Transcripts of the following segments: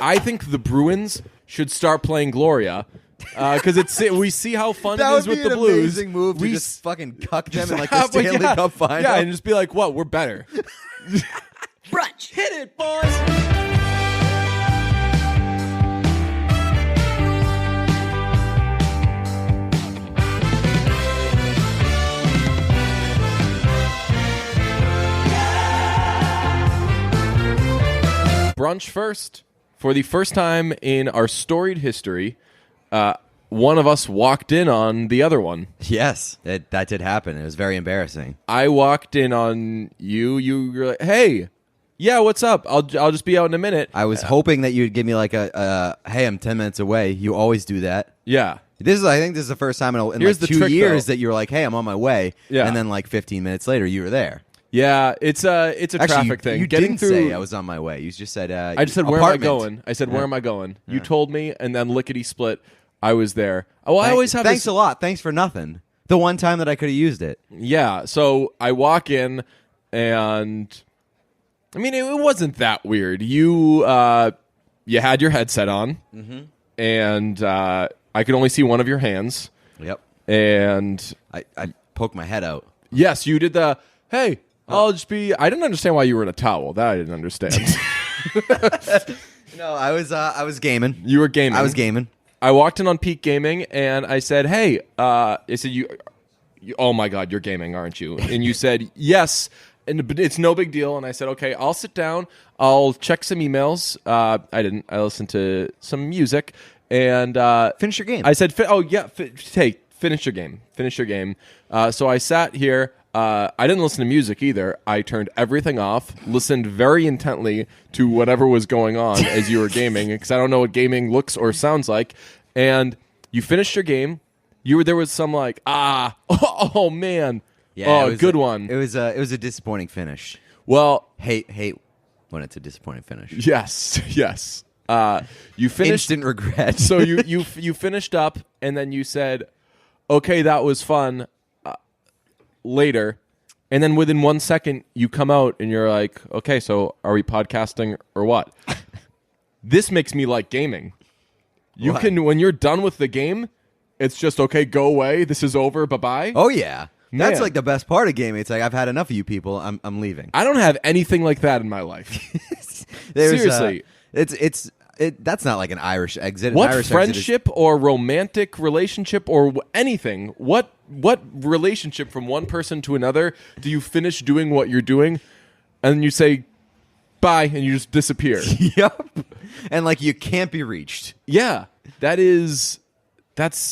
I think the Bruins should start playing Gloria. Because we see how fun it is with the Blues. That would be an amazing move to just fucking cuck them in like the Stanley Cup final. Yeah, and just be like, what? We're better. Brunch. Hit it, boys. Brunch first. For the first time in our storied history, one of us walked in on the other one. Yes, that did happen. It was very embarrassing. I walked in on you. You were like, hey, yeah, what's up? I'll just be out in a minute. I was hoping that you'd give me like hey, I'm 10 minutes away. You always do that. Yeah. I think this is the first time in like 2 years that you were like, hey, I'm on my way. Yeah. And then like 15 minutes later, you were there. Yeah, it's a traffic thing. You didn't say I was on my way. You just said I just said, where am I going? I said, where am I going? You told me, and then lickety-split, I was there. Oh, I always have Thanks a lot. Thanks for nothing. The one time that I could have used it. Yeah, so I walk in, and I mean, it wasn't that weird. You had your headset on, and I could only see one of your hands. Yep. And I poked my head out. Yes, you did the, hey, I didn't understand why you were in a towel. That I didn't understand. No, I was gaming. You were gaming. I was gaming. I walked in on Peak Gaming, and I said, hey, I said, you, oh my God, you're gaming, aren't you? And you said, yes, but it's no big deal. And I said, okay, I'll sit down. I'll check some emails. I didn't. I listened to some music. And finish your game. I said, finish your game. Finish your game. So I sat here. I didn't listen to music either. I turned everything off, listened very intently to whatever was going on as you were gaming, because I don't know what gaming looks or sounds like. And you finished your game. There was some like, oh man, yeah, good one. It was a disappointing finish. Well, hate when it's a disappointing finish. Yes. You finished. Instant regret. So you finished up, and then you said, okay, that was fun. Later, and then within 1 second you come out and you're like, okay, so are we podcasting or what? This makes me like gaming. You What? can, when you're done with the game, it's just, okay, go away, this is over, bye-bye. Oh yeah, that's Man. like the best part of gaming. It's like, I've had enough of you people. I'm leaving. I don't have anything like that in my life. Seriously. That's not like an Irish exit. What Irish friendship or romantic relationship or anything, what relationship from one person to another do you finish doing what you're doing and then you say bye and you just disappear? Yep. And like, you can't be reached. Yeah, that's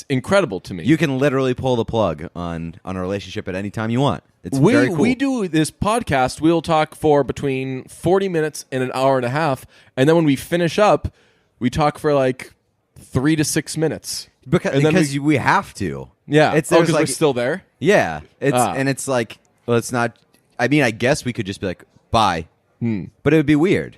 incredible to me. You can literally pull the plug on a relationship at any time you want. It's very cool. We do this podcast, we'll talk for between 40 minutes and an hour and a half, and then when we finish up, we talk for like 3 to 6 minutes. Because we have to. Yeah. Because like, we're still there? Yeah. And it's like, well, it's not, I mean, I guess we could just be like, bye. But it would be weird.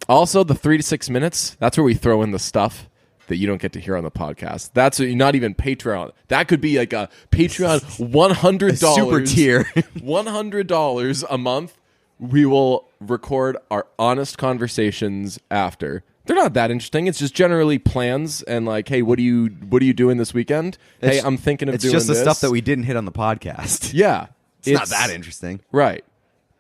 Also, the 3 to 6 minutes, that's where we throw in the stuff that you don't get to hear on the podcast. That's not even Patreon. That could be like a Patreon $100 super tier. $100 a month. We will record our honest conversations after. They're not that interesting. It's just generally plans and like, hey, what are you doing this weekend? Hey, I'm thinking of doing this. It's just the stuff that we didn't hit on the podcast. Yeah. It's not that interesting. Right.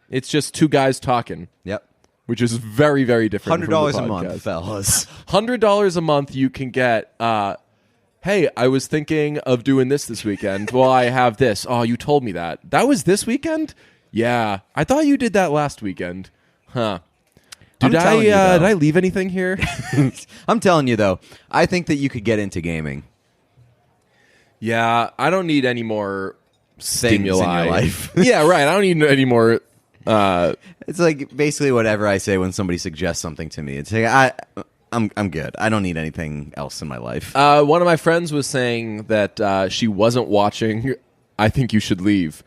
It's just two guys talking. Yep. Which is very, very different. $100 a month, fellas. $100 a month, you can get. Hey, I was thinking of doing this weekend. Well, I have this. Oh, you told me that. That was this weekend? Yeah, I thought you did that last weekend. Huh? Did I leave anything here? I'm telling you though, I think that you could get into gaming. Yeah, I don't need any more stimuli in your life. Yeah, right. I don't need any more. It's like basically whatever I say when somebody suggests something to me. It's like I'm good. I don't need anything else in my life. One of my friends was saying that she wasn't watching I Think You Should Leave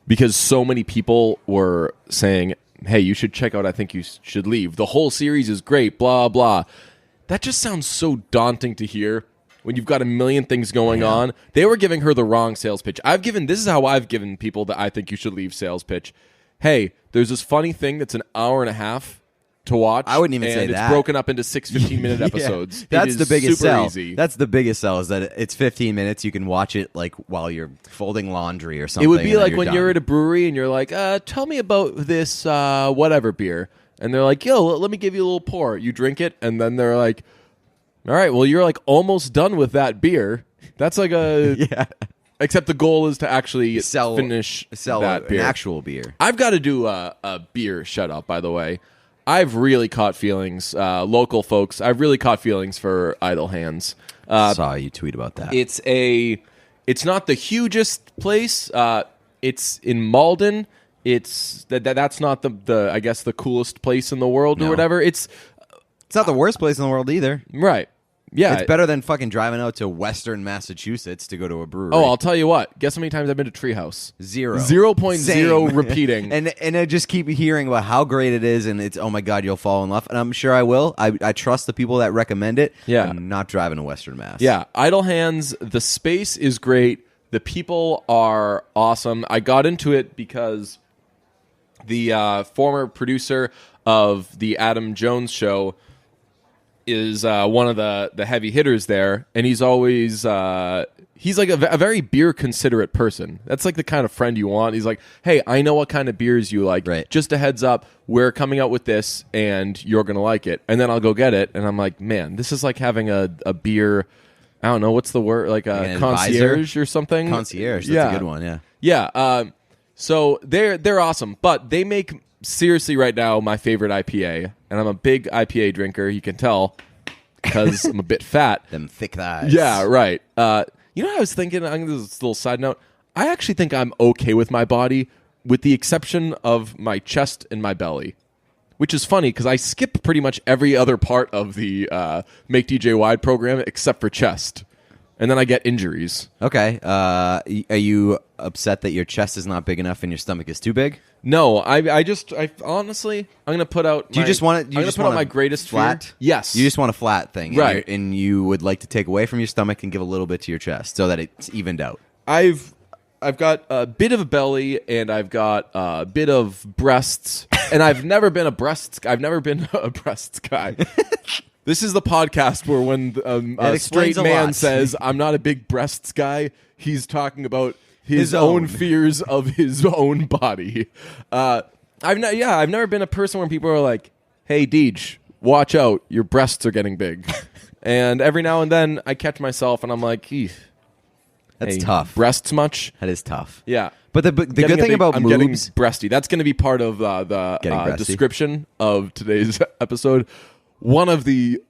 because so many people were saying, hey, you should check out I Think You Should Leave. The whole series is great, blah, blah. That just sounds so daunting to hear when you've got a million things going on. They were giving her the wrong sales pitch. This is how I've given people the I Think You Should Leave sales pitch. Hey, there's this funny thing that's an hour and a half to watch. I wouldn't even and say it's that. broken up into 6 15-minute episodes. That's It the is biggest super sell. easy. That's the biggest sell is that it's 15 minutes. You can watch it like while you're folding laundry or something. It would be and then like when done. you're at a brewery and you're like, tell me about this whatever beer. And they're like, yo, let me give you a little pour. You drink it, and then they're like, all right, well, you're like almost done with that beer. That's like a... yeah. Except the goal is to actually finish sell that an beer. actual beer. I've got to do a beer shout-out, by the way. I've really caught feelings, local folks. I've really caught feelings for Idle Hands. Saw you tweet about that. It's not the hugest place. It's in Malden. That's not the I guess the coolest place in the world or No. whatever. It's not the worst place in the world either. right. Yeah, It's better than fucking driving out to Western Massachusetts to go to a brewery. Oh, I'll tell you what. Guess how many times I've been to Treehouse? 0. 0.0 Same. repeating. and I just keep hearing about how great it is, and it's, oh my God, you'll fall in love. And I'm sure I will. I trust the people that recommend it. Yeah. I'm not driving to Western Mass. Yeah, Idle Hands, the space is great. The people are awesome. I got into it because the former producer of the Adam Jones show is one of the heavy hitters there, and he's always he's like a very beer considerate person. That's like the kind of friend you want. He's like, hey, I know what kind of beers you like. Right. Just a heads up, we're coming out with this, and you're gonna like it. And then I'll go get it, and I'm like, man, this is like having a beer. I don't know what's the word, like a an concierge advisor? or something. Concierge. That's a good one, yeah. Yeah. So they're awesome, but they make seriously right now my favorite IPA, and I'm a big IPA drinker. You can tell because I'm a bit fat. Them thick thighs. Yeah, right. You know what I was thinking? I'm gonna do this little side note. I actually think I'm okay with my body, with the exception of my chest and my belly, which is funny because I skip pretty much every other part of the Make DJ Wide program except for chest, and then I get injuries. Okay. Are you upset that your chest is not big enough and your stomach is too big? No, I honestly, I'm gonna put out. Do you just want it? I'm gonna put out my greatest flat. fear. Yes, You just want a flat thing, Right. And you would like to take away from your stomach and give a little bit to your chest so that it's evened out. I've got a bit of a belly and I've got a bit of breasts, and I've never been a breasts guy. This is the podcast where when a straight explains a man lot. says I'm not a big breasts guy, he's talking about his His own own. fears of his own body. I've never been a person where people are like, "Hey, Deej, watch out, your breasts are getting big." And every now and then I catch myself and I'm like, "Eef, That's hey, tough. breasts much?" That is tough. Yeah. But the good thing about I'm moves, getting breasty. That's going to be part of the Getting breasty. description of today's episode. One of the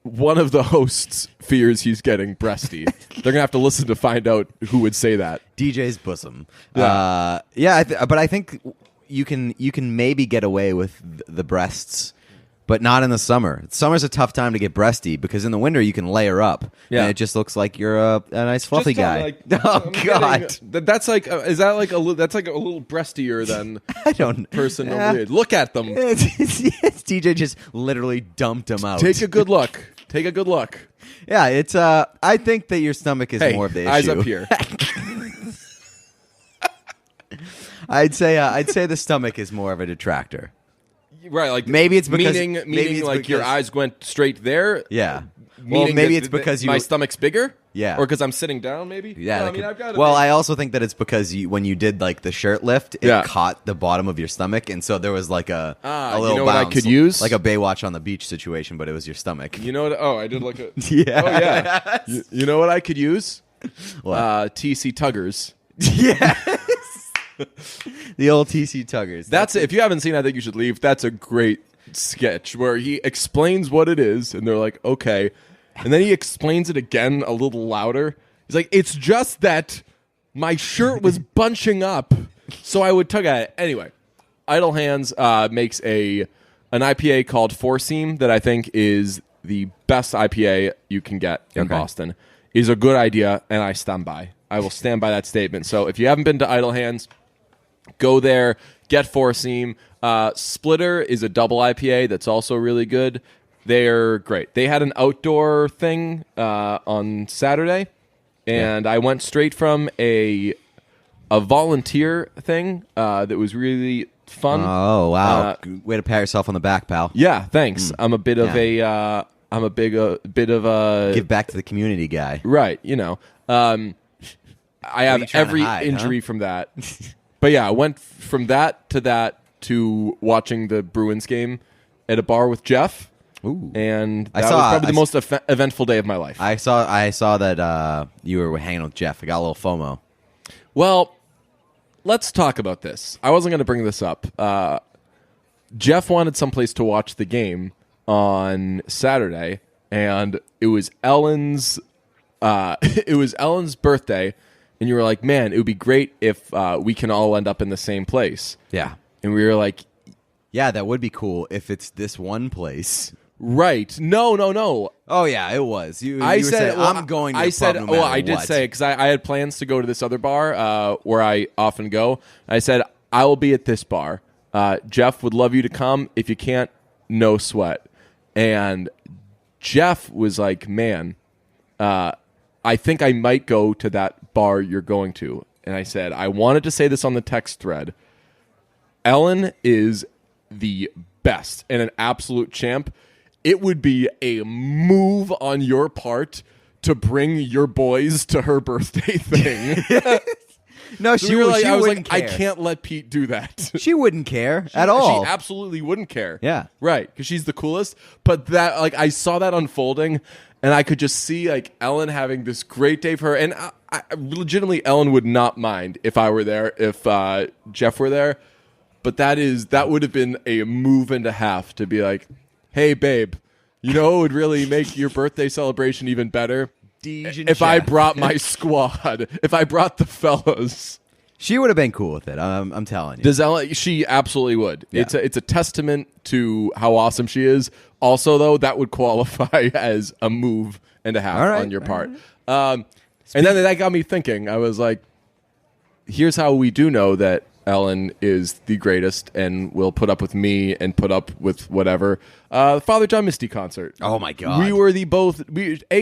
hosts fears he's getting breasty. They're gonna have to listen to find out who would say that. DJ's bosom. Yeah. But I think you can maybe get away with the breasts, but not in the summer. Summer's a tough time to get breasty because in the winter you can layer up. Yeah. And it just looks like you're a nice fluffy Just, guy. like, Oh I'm God. getting- that's like is that like that's like a little breastier than I don't person Yeah. over here. Look at them. It's DJ just literally dumped him out. Take a good look. Take a good look. Yeah, it's I think that your stomach is Hey, more of the issue. eyes up here. I'd say the stomach is more of a detractor. Right, like Maybe it's because- meaning maybe it's like your because- eyes went straight there. Yeah. Well, Meaning maybe that- it's because that my stomach's bigger. Yeah. or because I'm sitting down. Maybe. Yeah. No, I that mean, could- I've got. well, I also think that it's because when you did like the shirt lift, it Yeah. caught the bottom of your stomach, and so there was like a you little know what I bounce, could use? like a Baywatch on the beach situation, but it was your stomach. You know what? Oh, I did like a. Yeah. Oh yeah. You know what I could use? What? TC Tuggers. Yes. The old TC Tuggers. That's it. If you haven't seen, I think you should leave. That's a great sketch where he explains what it is, and they're like, okay, and then he explains it again a little louder. He's like, it's just that my shirt was bunching up, so I would tug at it. Anyway, Idle Hands makes an IPA called Four Seam that I think is the best IPA you can get in Boston. Is a good idea, and I stand by. I will stand by that statement. So if you haven't been to Idle Hands, go there, get Four Seam. Splitter is a double IPA that's also really good. They're great. They had an outdoor thing on Saturday, and I went straight from a volunteer thing that was really fun. Oh wow! Way to pat yourself on the back, pal. Yeah, thanks. I'm a bit of I'm a bit of a Give back to the community guy. right. I have you trying to every hide, injury from that. But yeah, I went from that to watching the Bruins game at a bar with Jeff. Ooh. And that was probably the most eventful day of my life. I saw that you were hanging with Jeff. I got a little FOMO. Well, let's talk about this. I wasn't going to bring this up. Jeff wanted someplace to watch the game on Saturday, and it was Ellen's birthday, and you were like, "Man, it would be great if we can all end up in the same place." Yeah. And we were like, Yeah, that would be cool if it's this one place. "Right? No. Oh yeah, it was. You I were said, saying, well, I'm going to I the said, pub no matter I did what. say, because I had plans to go to this other bar where I often go. I said, I will be at this bar. Jeff would love you to come. If you can't, no sweat. And Jeff was like, man, I think I might go to that bar you're going to. And I said, I wanted to say this on the text thread. Ellen is the best and an absolute champ. It would be a move on your part to bring your boys to her birthday thing. No, So she, we were like, she I was wouldn't like, care. I can't let Pete do that. She wouldn't care at all. She absolutely wouldn't care. Yeah. Right, because she's the coolest. But that, like, I saw that unfolding, and I could just see, like, Ellen having this great day for her. And I legitimately, Ellen would not mind if I were there, if Jeff were there. But that would have been a move and a half to be like, hey, babe, it would really make your birthday celebration even better if I brought my squad, if I brought the fellows. She would have been cool with it. I'm telling you. Does Ellen? She absolutely would. Yeah. It's a testament to how awesome she is. Also, though, that would qualify as a move and a half All right, on your part. And then that got me thinking. I was like, here's how we do know that Ellen is the greatest and will put up with me and put up with whatever. Father John Misty concert. Oh, my God. We were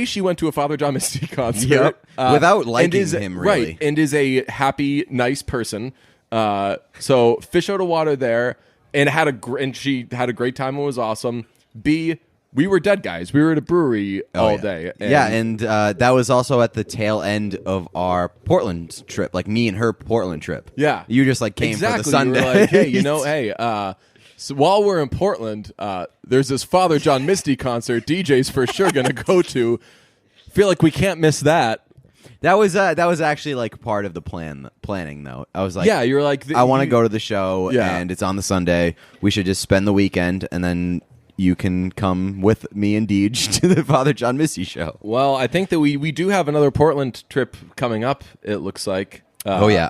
she went to a Father John Misty concert. Yep. Without liking and him, really. Right, and is a happy, nice person. So fish out of water there, and she had a great time and was awesome. B, we were dead guys. We were at a brewery all day. And that was also at the tail end of our Portland trip, like me and her Portland trip. Yeah. You just like came exactly. for the Sunday. You were like, hey, so while we're in Portland, there's this Father John Misty concert DJ's for sure going to go to. Feel like we can't miss that. That was actually like part of the planning though. I was like, yeah, you're like, I want to go to the show, Yeah. and it's on the Sunday. We should just spend the weekend, and then you can come with me and Deej to the Father John Misty show. Well, I think that we do have another Portland trip coming up, it looks like. Oh yeah,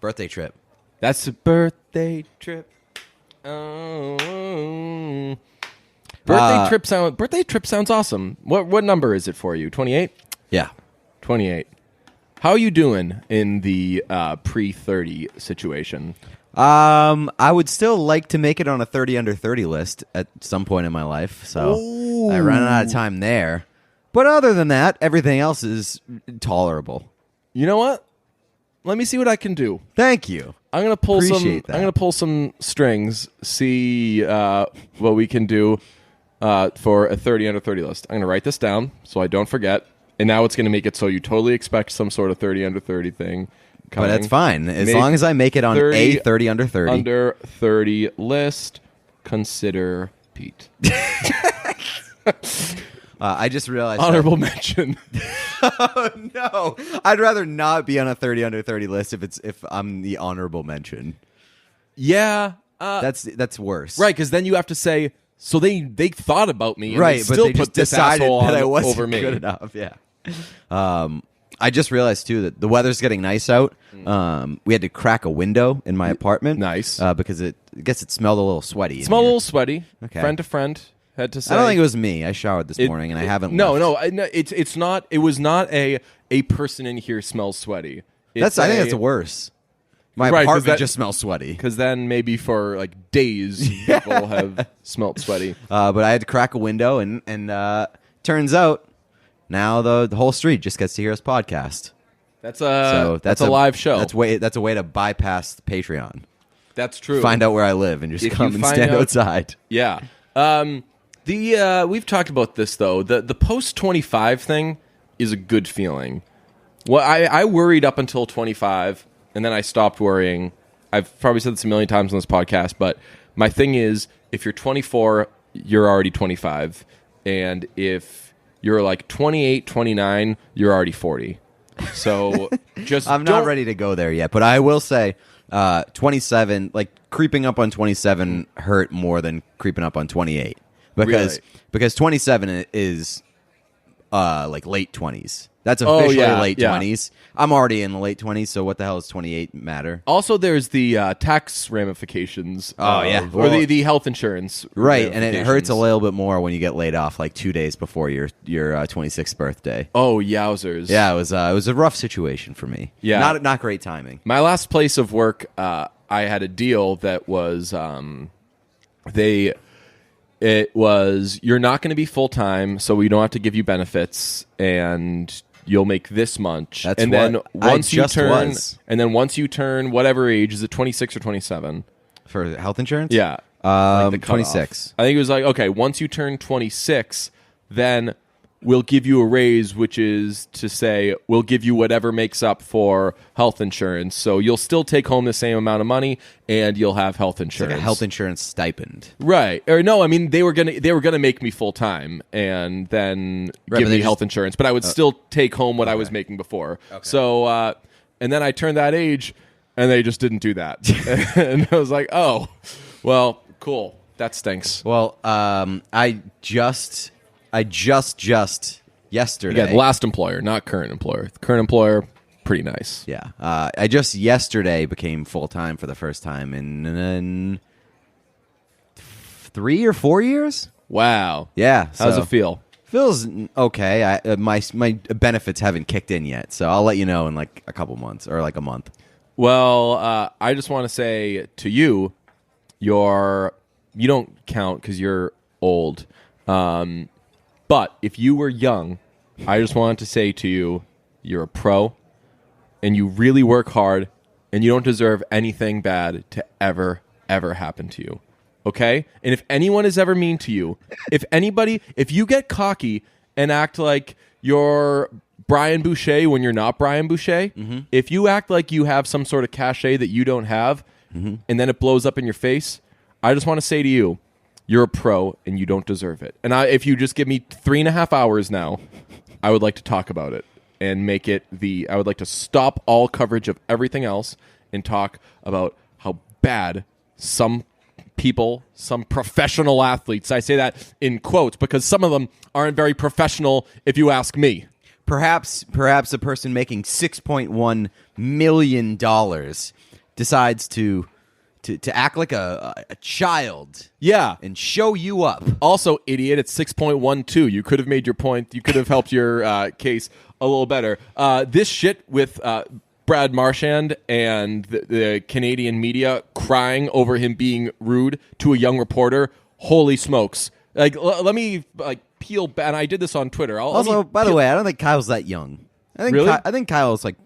Birthday trip. That's a birthday trip. Oh. Birthday trip sounds awesome. What number is it for you? 28? Yeah. 28. How are you doing in the pre-30 situation? I would still like to make it on a 30 under 30 list at some point in my life. So Ooh. I ran out of time there. But other than that, everything else is tolerable. You know what? Let me see what I can do. Thank you. I'm gonna pull Appreciate that. I'm gonna pull some strings. See what we can do for a 30 under 30 list. I'm gonna write this down so I don't forget. And now it's gonna make it so you totally expect some sort of 30 under 30 thing coming. But that's fine. As long as I make it on a 30 under 30. Under 30 list, consider Pete. I just realized Honorable mention. Oh, no. I'd rather not be on a 30 under 30 list if I'm the honorable mention. Yeah. That's worse. Right, because then you have to say, so they thought about me, and Right, they but still they put just this decided asshole that on I wasn't over me. good enough. Yeah. I just realized too that the weather's getting nice out. We had to crack a window in my apartment. Nice. Because I guess it smelled a little sweaty. Smell a little sweaty. Okay. Friend to friend. Had to say. I don't think it was me. I showered this morning and I haven't. No, left. no. It's not. It was not a person in here smells sweaty. I think that's worse. My Right, 'cause apartment just smells sweaty. Because then maybe for like days people have smelt sweaty. But I had to crack a window and turns out now the whole street just gets to hear us podcast. That's a live show. That's a way to bypass Patreon. That's true. Find out where I live and just If come you and find stand out- outside. Yeah. We've talked about this though. The post 25 thing is a good feeling. Well, I worried up until 25, and then I stopped worrying. I've probably said this a million times on this podcast, but my thing is, if you're 24, you're already 25, and if you're like 28, 29, you're already 40. So just I'm not ready to go there yet, but I will say 27, like creeping up on 27 hurt more than creeping up on 28 because 27 is like late 20s. That's officially late 20s. I'm already in the late 20s, so what the hell does 28 matter? Also, there's the tax ramifications. Oh, yeah. Or the health insurance. Right, and it hurts a ramifications. little bit more when you get laid off like 2 days before your 26th birthday. Oh, yowzers. Yeah, it was a rough situation for me. Yeah. Not great timing. My last place of work, I had a deal that was you're not going to be full time, so we don't have to give you benefits, and you'll make this much. That's and what then I once you just turn, was. and then once you turn whatever age, is it 26 or 27? For health insurance? Yeah, like the cutoff. 26. I think it was like, okay, once you turn 26, then we'll give you a raise, which is to say we'll give you whatever makes up for health insurance. So you'll still take home the same amount of money, and you'll have health It's insurance. like a health insurance stipend. Right. Or no, I mean they were gonna make me full time and then Right, give but they me health just- insurance, but I would still take home what I was making before. So and then I turned that age and they just didn't do that. And I was like, oh, well, cool. That stinks. Well, I just yesterday. Again, last employer, not current employer. Current employer, pretty nice. Yeah, I just yesterday became full time for the first time in 3 or 4 years. Wow. Yeah, How's so it feel? Feels okay. My benefits haven't kicked in yet, so I'll let you know in like a couple months or like a month. Well, I just want to say to you, you don't count because you're old. But if you were young, I just wanted to say to you, you're a pro, and you really work hard, and you don't deserve anything bad to ever happen to you. Okay? And if anyone is ever mean to you, if you get cocky and act like you're Brian Boucher when you're not Brian Boucher, if you act like you have some sort of cachet that you don't have, and then it blows up in your face, I just want to say to you, you're a pro and you don't deserve it. And if you just give me 3.5 hours now, I would like to talk about it and make it I would like to stop all coverage of everything else and talk about how bad some people, some professional athletes, I say that in quotes because some of them aren't very professional if you ask me. Perhaps a person making $6.1 million decides to act like a child. Yeah. And show you up. Also, idiot, it's 6.12. You could have made your point. You could have helped your case a little better. This shit with Brad Marchand and the Canadian media crying over him being rude to a young reporter. Holy smokes. Like, let me peel back. And I did this on Twitter. Also, by the way, I don't think Kyle's that young. Really? I think Kyle's like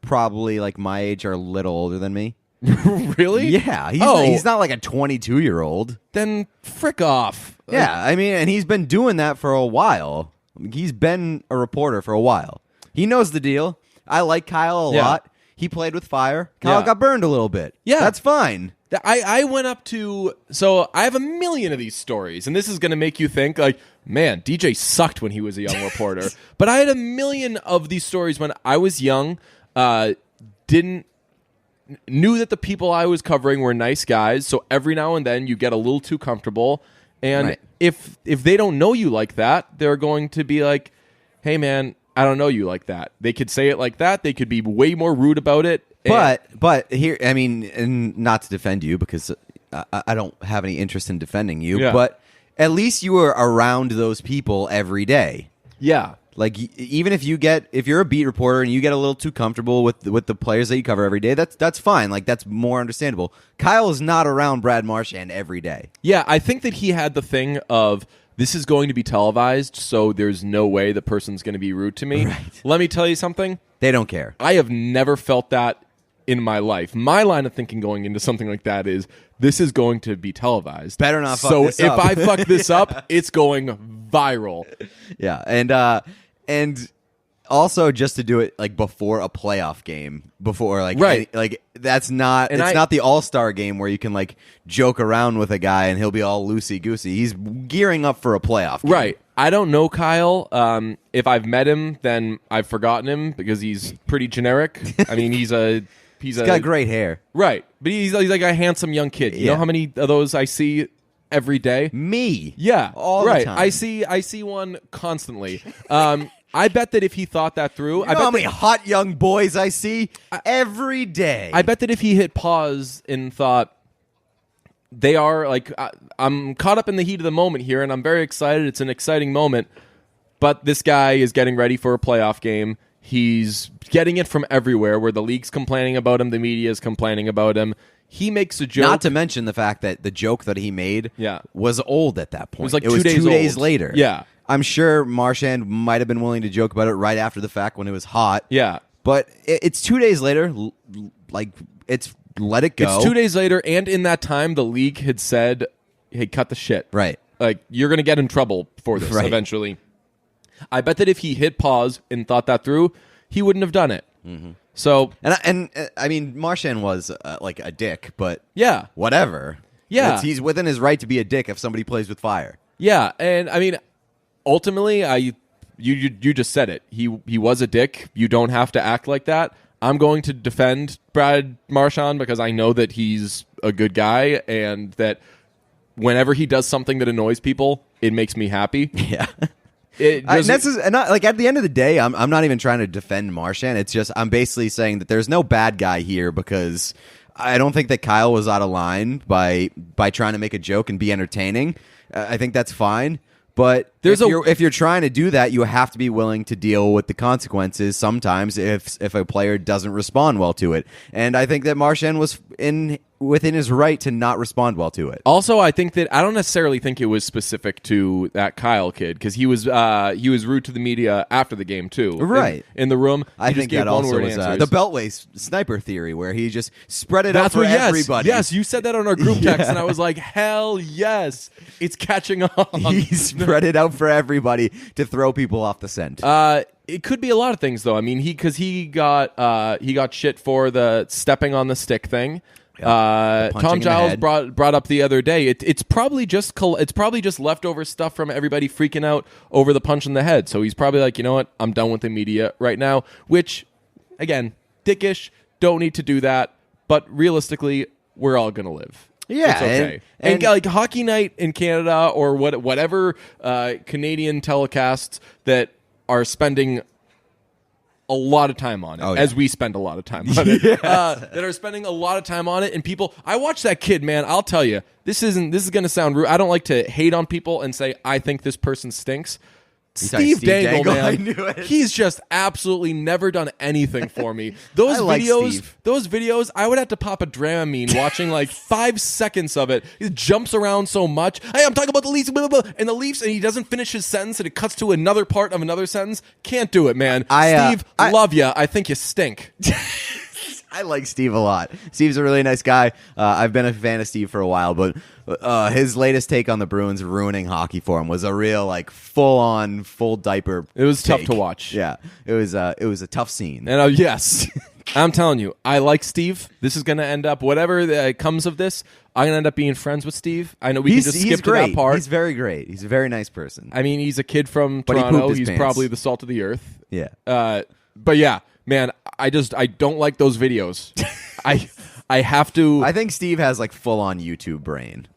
probably like my age or a little older than me. Really? Yeah, he's not like a 22-year-old. Then frick off. Yeah, I mean, and he's been doing that for a while. He's been a reporter for a while. He knows the deal. I like Kyle a lot. He played with fire. Kyle got burned a little bit. Yeah. That's fine. I went up to... So I have a million of these stories, and this is going to make you think, like, man, DJ sucked when he was a young reporter. But I had a million of these stories when I was young, knew that the people I was covering were nice guys, so every now and then you get a little too comfortable. And Right. if they don't know you like that, they're going to be like, hey, man, I don't know you like that. They could say it like that. They could be way more rude about it. But here, I mean, and not to defend you because I don't have any interest in defending you, Yeah. but at least you were around those people every day. Yeah. Like even if you're a beat reporter and you get a little too comfortable with the players that you cover every day, that's fine. Like that's more understandable. Kyle is not around Brad Marchand every day. Yeah, I think that he had the thing of this is going to be televised, so there's no way the person's going to be rude to me. Right. Let me tell you something. They don't care. I have never felt that in my life. My line of thinking going into something like that is this is going to be televised. Better not fuck so this up. if I fuck this up, it's going viral. Yeah, and also just to do it like before a playoff game, before like right. like that's not And it's not the All-Star game where you can like joke around with a guy and he'll be all loosey goosey. He's gearing up for a playoff game. Right. I don't know Kyle. If I've met him, then I've forgotten him because he's pretty generic. I mean, he's got great hair. Right, but he's like a handsome young kid. You know how many of those I see every day? Me. Yeah, all right. the time. I see one constantly. I bet that if he thought that through, You know how many hot young boys I see every day. I bet that if he hit pause and thought, they are like, I'm caught up in the heat of the moment here, and I'm very excited. It's an exciting moment, but this guy is getting ready for a playoff game. He's getting it from everywhere, where the league's complaining about him, the media is complaining about him. He makes a joke. Not to mention the fact that the joke that he made was old at that point. It was like it was 2 days 2 days old. later. Yeah. I'm sure Marchand might have been willing to joke about it right after the fact when it was hot. Yeah. But it's 2 days later. Like, it's let it go. It's 2 days later, and in that time, the league had said, hey, cut the shit. Right. Like, you're going to get in trouble for this eventually. I bet that if he hit pause and thought that through, he wouldn't have done it. Mm-hmm. So, and I mean, Marchand was like a dick, but yeah, whatever. Yeah. He's within his right to be a dick if somebody plays with fire. Yeah, and I mean, ultimately, you just said it. He was a dick. You don't have to act like that. I'm going to defend Brad Marchand because I know that he's a good guy and that whenever he does something that annoys people, it makes me happy. Yeah. Like at the end of the day, I'm not even trying to defend Marchand. It's just I'm basically saying that there's no bad guy here because I don't think that Kyle was out of line by trying to make a joke and be entertaining. I think that's fine. But if you're trying to do that, you have to be willing to deal with the consequences sometimes if a player doesn't respond well to it. And I think that Marchand was within his right to not respond well to it. Also, I think that I don't necessarily think it was specific to that Kyle kid because he was rude to the media after the game too. Right in the room. I think that also was the Beltway sniper theory where he just spread it out for everybody. Yes, you said that on our group text, and I was like, hell yes, it's catching on. He spread it out for everybody to throw people off the scent. It could be a lot of things though. I mean, he got shit for the stepping on the stick thing. Tom Giles brought up the other day. It's probably just leftover stuff from everybody freaking out over the punch in the head. So he's probably like, you know what, I'm done with the media right now. Which, again, dickish. Don't need to do that. But realistically, we're all gonna live. Yeah, it's okay. And like Hockey Night in Canada or whatever Canadian telecasts that are spending a lot of time on it, as we spend a lot of time on it, that are spending a lot of time on it. And people, I watch that kid, man. I'll tell you, this is going to sound rude. I don't like to hate on people and say I think this person stinks. Steve Dangle, man, I knew it. He's just absolutely never done anything for me. Those videos, I would have to pop a Dramamine watching like 5 seconds of it. He jumps around so much. Hey, I'm talking about the Leafs, blah, blah, blah, and the Leafs, and he doesn't finish his sentence, and it cuts to another part of another sentence. Can't do it, man. Steve, love you. I think you stink. I like Steve a lot. Steve's a really nice guy. I've been a fan of Steve for a while, but his latest take on the Bruins ruining hockey for him was a real like full diaper. It was take. tough to watch. Yeah, it was a tough scene. And yes, I'm telling you, I like Steve. This is going to end up whatever comes of this. I'm going to end up being friends with Steve. I know we can just skip to that part. He's very great. He's a very nice person. I mean, he's a kid from Toronto. He's probably the salt of the earth. Yeah. But yeah, man, I don't like those videos. I have to. I think Steve has like full on YouTube brain,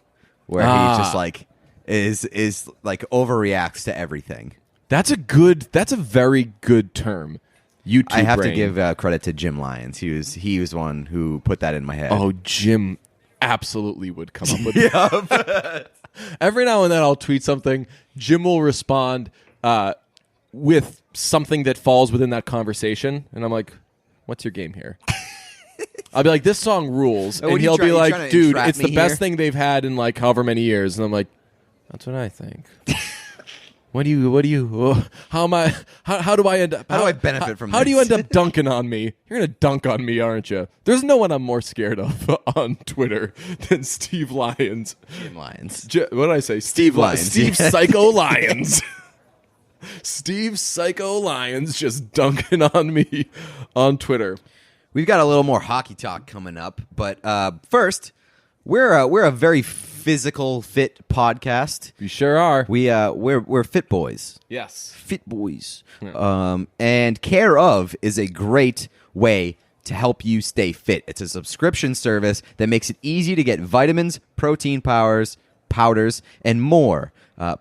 where he just like is like overreacts to everything. That's a very good term. YouTube. I have brain. to give credit to Jim Lyons. He was one who put that in my head. Oh, Jim absolutely would come up with that. Every now and then I'll tweet something. Jim will respond with something that falls within that conversation, and I'm like, what's your game here? I'll be like, this song rules, and he'll be like, dude, it's the best thing they've had in like however many years, and I'm like, that's what I think. What do you? How am I? How do I end up? How do I benefit from How this? do you end up dunking on me? You're gonna dunk on me, aren't you? There's no one I'm more scared of on Twitter than Steve Lyons. Jim Lyons. What did I say? Steve Lyons. Steve Psycho Lyons. Steve Psycho Lyons just dunking on me on Twitter. We've got a little more hockey talk coming up, but first, we're a very physical fit podcast. We sure are. We're fit boys. Yes. Fit boys. And Care Of is a great way to help you stay fit. It's a subscription service that makes it easy to get vitamins, protein powders, and more.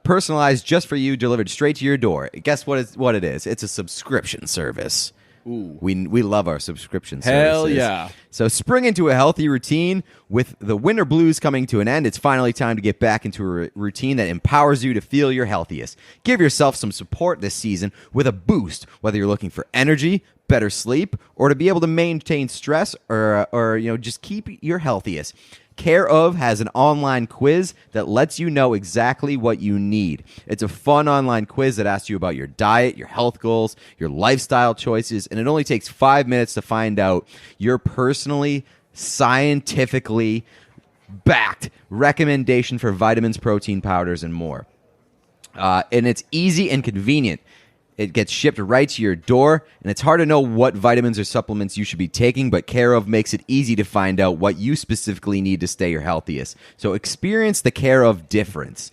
Personalized just for you, delivered straight to your door. Guess what it is? It's a subscription service. Ooh. We love our subscription Hell services. yeah. So spring into a healthy routine. With the winter blues coming to an end, it's finally time to get back into a routine that empowers you to feel your healthiest. Give yourself some support this season with a boost, whether you're looking for energy, better sleep, or to be able to maintain stress or just keep your healthiest. Care Of has an online quiz that lets you know exactly what you need. It's a fun online quiz that asks you about your diet, your health goals, your lifestyle choices, and it only takes 5 minutes to find out your personally, scientifically backed recommendation for vitamins, protein powders, and more. And it's easy and convenient. It gets shipped right to your door, and it's hard to know what vitamins or supplements you should be taking, but Care Of makes it easy to find out what you specifically need to stay your healthiest. So experience the Care Of difference.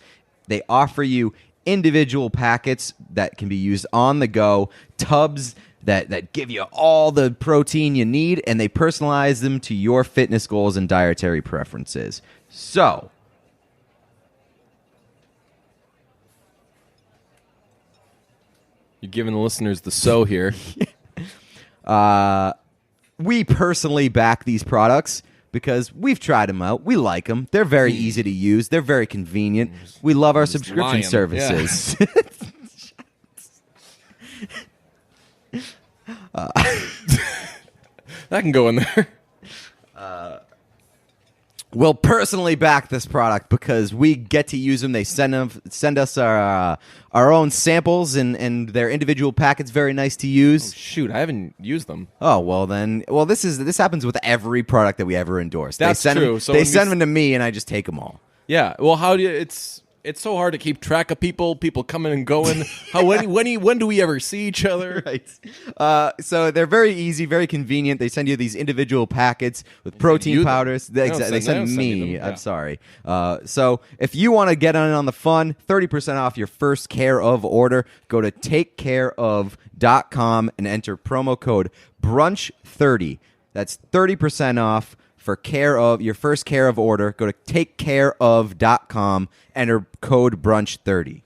They offer you individual packets that can be used on the go, tubs that give you all the protein you need, and they personalize them to your fitness goals and dietary preferences. So You're giving the listeners the so here. we personally back these products because we've tried them out. We like them. They're very easy to use. They're very convenient. We love our subscription lying. services. That can go in there. We'll personally back this product because we get to use them. They send us our own samples and their individual packets. Very nice to use. Shoot, I haven't used them. Oh well, this happens with every product that we ever endorse. That's true. They send them to me, and I just take them all. Yeah. Well, how do you? It's so hard to keep track of people coming and going. When do we ever see each other? Right. So they're very easy, very convenient. They send you these individual packets with protein powders. They send me. Yeah. I'm sorry. So if you want to get in on the fun, 30% off your first Care Of order. Go to takecareof.com and enter promo code BRUNCH30. That's 30% off. For Care Of, your first Care Of order, go to takecareof.com, enter code BRUNCH30.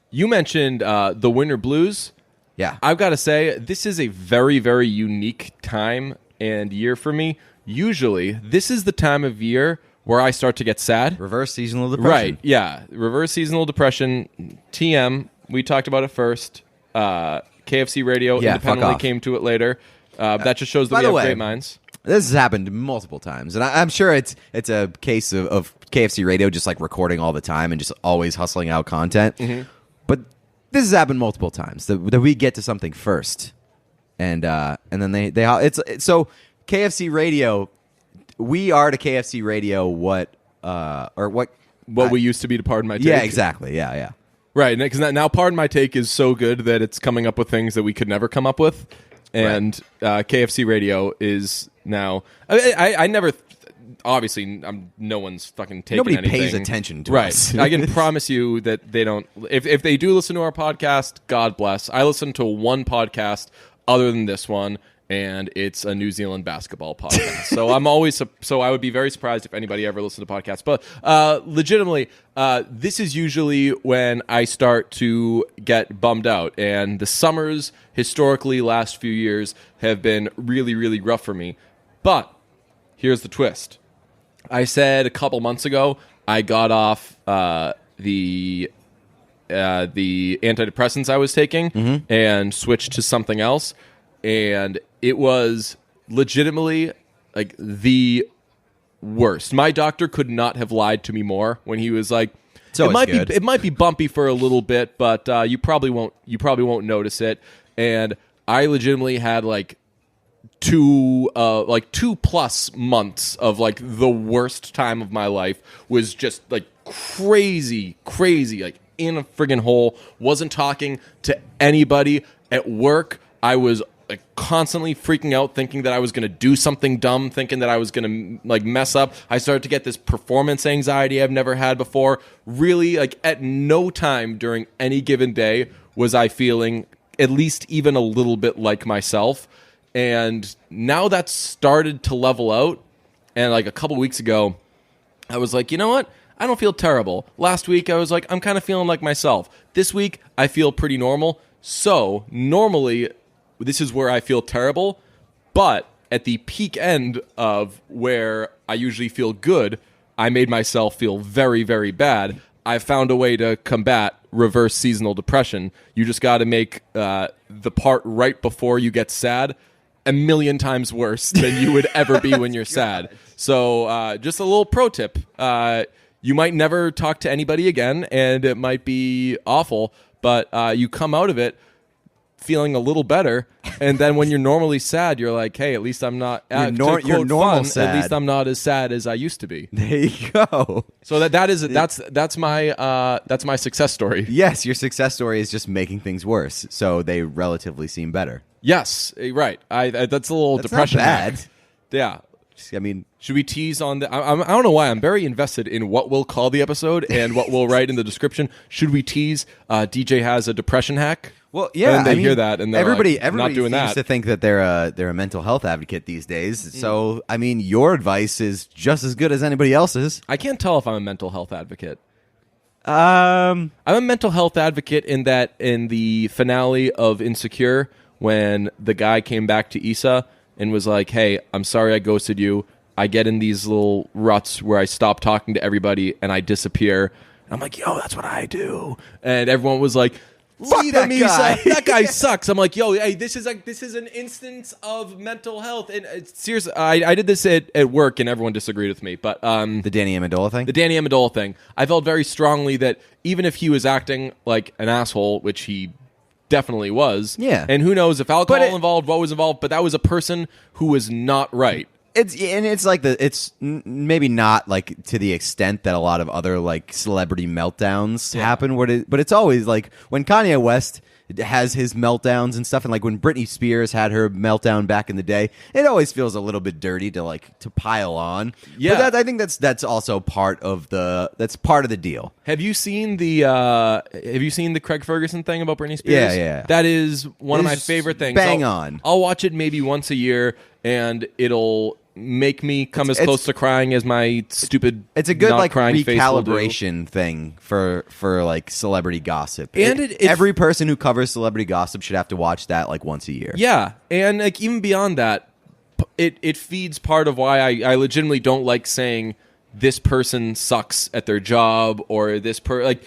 You mentioned the winter blues. Yeah. I've got to say, this is a very, very unique time and year for me. Usually, this is the time of year where I start to get sad. Reverse seasonal depression. Right, yeah. Reverse seasonal depression. TM, we talked about it first. KFC Radio independently came to it later. That just shows that we have great minds. This has happened multiple times, and I'm sure it's a case of KFC Radio just like recording all the time and just always hustling out content. Mm-hmm. But this has happened multiple times that we get to something first, and then it's so KFC Radio. We are to KFC Radio what we used to be to Pardon My Take. Yeah, exactly. Yeah. Right, because now Pardon My Take is so good that it's coming up with things that we could never come up with. And KFC Radio is now. I never. Obviously, no one's fucking taking Nobody anything. pays attention to right. us. I can promise you that they don't. If they do listen to our podcast, God bless. I listen to one podcast other than this one, and it's a New Zealand basketball podcast. So I'm always. So I would be very surprised if anybody ever listened to podcasts. But legitimately, this is usually when I start to get bummed out, and the summers historically last few years have been really, really rough for me. But here's the twist. I said a couple months ago I got off the antidepressants I was taking and switched to something else, and it was legitimately like the worst. My doctor could not have lied to me more when he was like, It's always it might good. be it might be bumpy for a little bit, but you probably won't notice it. And I legitimately had like 2+ months of like the worst time of my life. Was just like crazy, like in a friggin' hole. Wasn't talking to anybody at work. I was like constantly freaking out, thinking that I was going to do something dumb, thinking that I was going to like mess up. I started to get this performance anxiety I've never had before. Really, like at no time during any given day was I feeling at least even a little bit like myself. And now that's started to level out. And like a couple weeks ago, I was like, you know what? I don't feel terrible. Last week, I was like, I'm kind of feeling like myself. This week, I feel pretty normal. So normally, this is where I feel terrible. But at the peak end of where I usually feel good, I made myself feel very, very bad. I found a way to combat reverse seasonal depression. You just got to make the part right before you get sad a million times worse than you would ever be when you're sad. So just a little pro tip. You might never talk to anybody again, and it might be awful, but you come out of it feeling a little better, and then when you're normally sad, you're like, hey, at least I'm not you're normal fun, sad. At least I'm not as sad as I used to be. There you go. So that's my success story. Yes, your success story is just making things worse, so they relatively seem better. Yes, right. That's a little That's depression not bad. hack. Yeah. I mean, should we tease on the? I don't know why I'm very invested in what we'll call the episode and what we'll write in the description. Should we tease? DJ has a depression hack. well, yeah, and they I mean, hear that, and they're everybody not doing seems that. to think that they're a mental health advocate these days. So, I mean, your advice is just as good as anybody else's. I can't tell if I'm a mental health advocate. Um, I'm a mental health advocate in that in the finale of Insecure, when the guy came back to Issa and was like, hey, I'm sorry I ghosted you. I get in these little ruts where I stop talking to everybody and I disappear. And I'm like, yo, that's what I do. And everyone was like, leave that him, guy. Issa. That guy sucks. I'm like, yo, hey, this is an instance of mental health. And seriously, I did this at work and everyone disagreed with me. But the Danny Amendola thing? the Danny Amendola thing, I felt very strongly that even if he was acting like an asshole, which he definitely was. Yeah. And who knows if alcohol But involved, what was involved, but that was a person who was not right. It's like maybe not like to the extent that a lot of other like celebrity meltdowns happen. But it's always like when Kanye West has his meltdowns and stuff, and like when Britney Spears had her meltdown back in the day, it always feels a little bit dirty to pile on. Yeah. But I think that's also part of the deal. Have you seen the Craig Ferguson thing about Britney Spears? Yeah. That is one of my It's favorite things. bang on. I'll watch it maybe once a year, and it'll make me come as close to crying as my stupid. It's a good not like crying face will do. recalibration thing for like celebrity gossip. And every person who covers celebrity gossip should have to watch that like once a year. Yeah, and like even beyond that, it feeds part of why I legitimately don't like saying this person sucks at their job or this like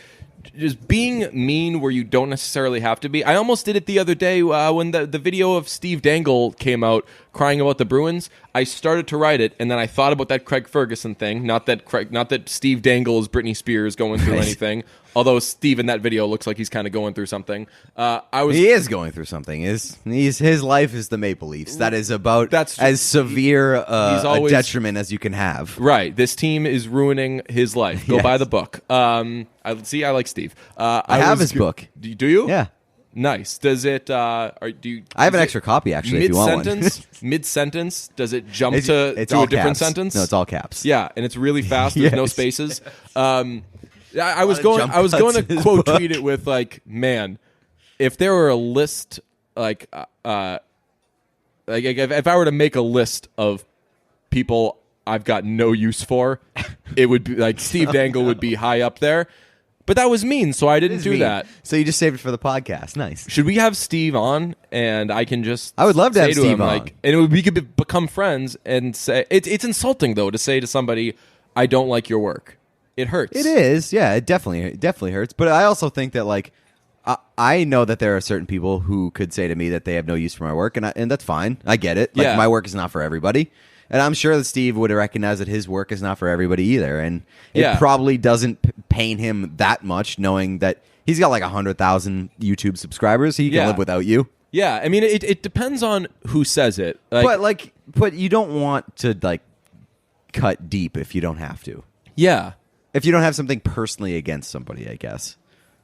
just being mean where you don't necessarily have to be. I almost did it the other day when the video of Steve Dangle came out crying about the Bruins. I started to write it, and then I thought about that Craig Ferguson thing. Not that Steve Dangle is Britney Spears going through anything. Although Steve in that video looks like he's kind of going through something. He is going through something. His life is the Maple Leafs. That is about as severe a detriment as you can have. Right. This team is ruining his life. Go buy the book. I like Steve. I have his book. Do you? Yeah. Nice. Does it? I have an extra copy actually. If you want one. Mid sentence. Does it jump it's to all a different caps. sentence? No, it's all caps. Yeah, and it's really fast. There's no Yes. spaces. I was going to quote tweet it with like, man, if there were a list like if I were to make a list of people I've got no use for, it would be like Steve Dangle would be high up there. But that was mean, so I didn't do that. So you just saved it for the podcast. Nice. Should we have Steve on, and I can just I would love to say have Steve him, on. like, and we could become friends and say it's insulting though to say to somebody, I don't like your work. It hurts. It is, yeah. It definitely hurts. But I also think that like I know that there are certain people who could say to me that they have no use for my work, and that's fine. I get it. Like my work is not for everybody. And I'm sure that Steve would recognize that his work is not for everybody either. And it probably doesn't paying him that much, knowing that he's got like 100,000 YouTube subscribers, so he can live without you. Yeah, I mean, it depends on who says it. But you don't want to like cut deep if you don't have to. Yeah. If you don't have something personally against somebody, I guess.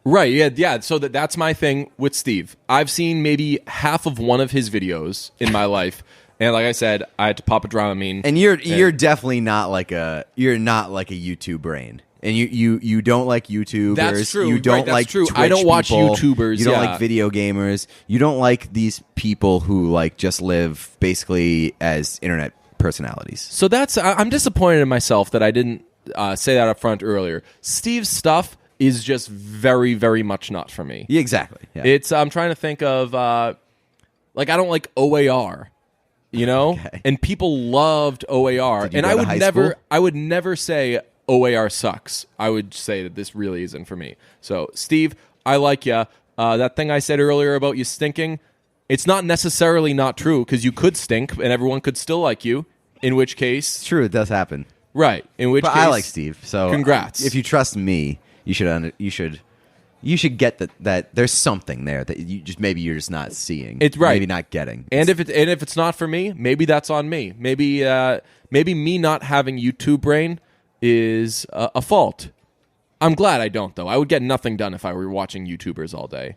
Right, yeah. So that's my thing with Steve. I've seen maybe half of one of his videos in my life, and like I said, I had to pop a Dramamine. And you're definitely not like a YouTube brain. And you don't like YouTubers. That's true. You don't like true. Twitch I don't watch people. YouTubers. You don't like video gamers. You don't like these people who like just live basically as internet personalities. So I'm disappointed in myself that I didn't say that up front earlier. Steve's stuff is just very, very much not for me. Yeah, exactly. Yeah. I'm trying to think of like I don't like OAR, you know, Okay. and people loved OAR, Did you and go to high school? I would never say OAR sucks. I would say that this really isn't for me. So Steve, I like you. That thing I said earlier about you stinking, it's not necessarily not true because you could stink and everyone could still like you. In which case, It's true, it does happen. right? In which But case, I like Steve. So congrats. If you trust me, you should get that there's something there that you're just not seeing. It's right. Maybe not getting. And if it's not for me, maybe that's on me. Maybe me not having YouTube brain is a fault. I'm glad I don't, though. I would get nothing done if I were watching YouTubers all day.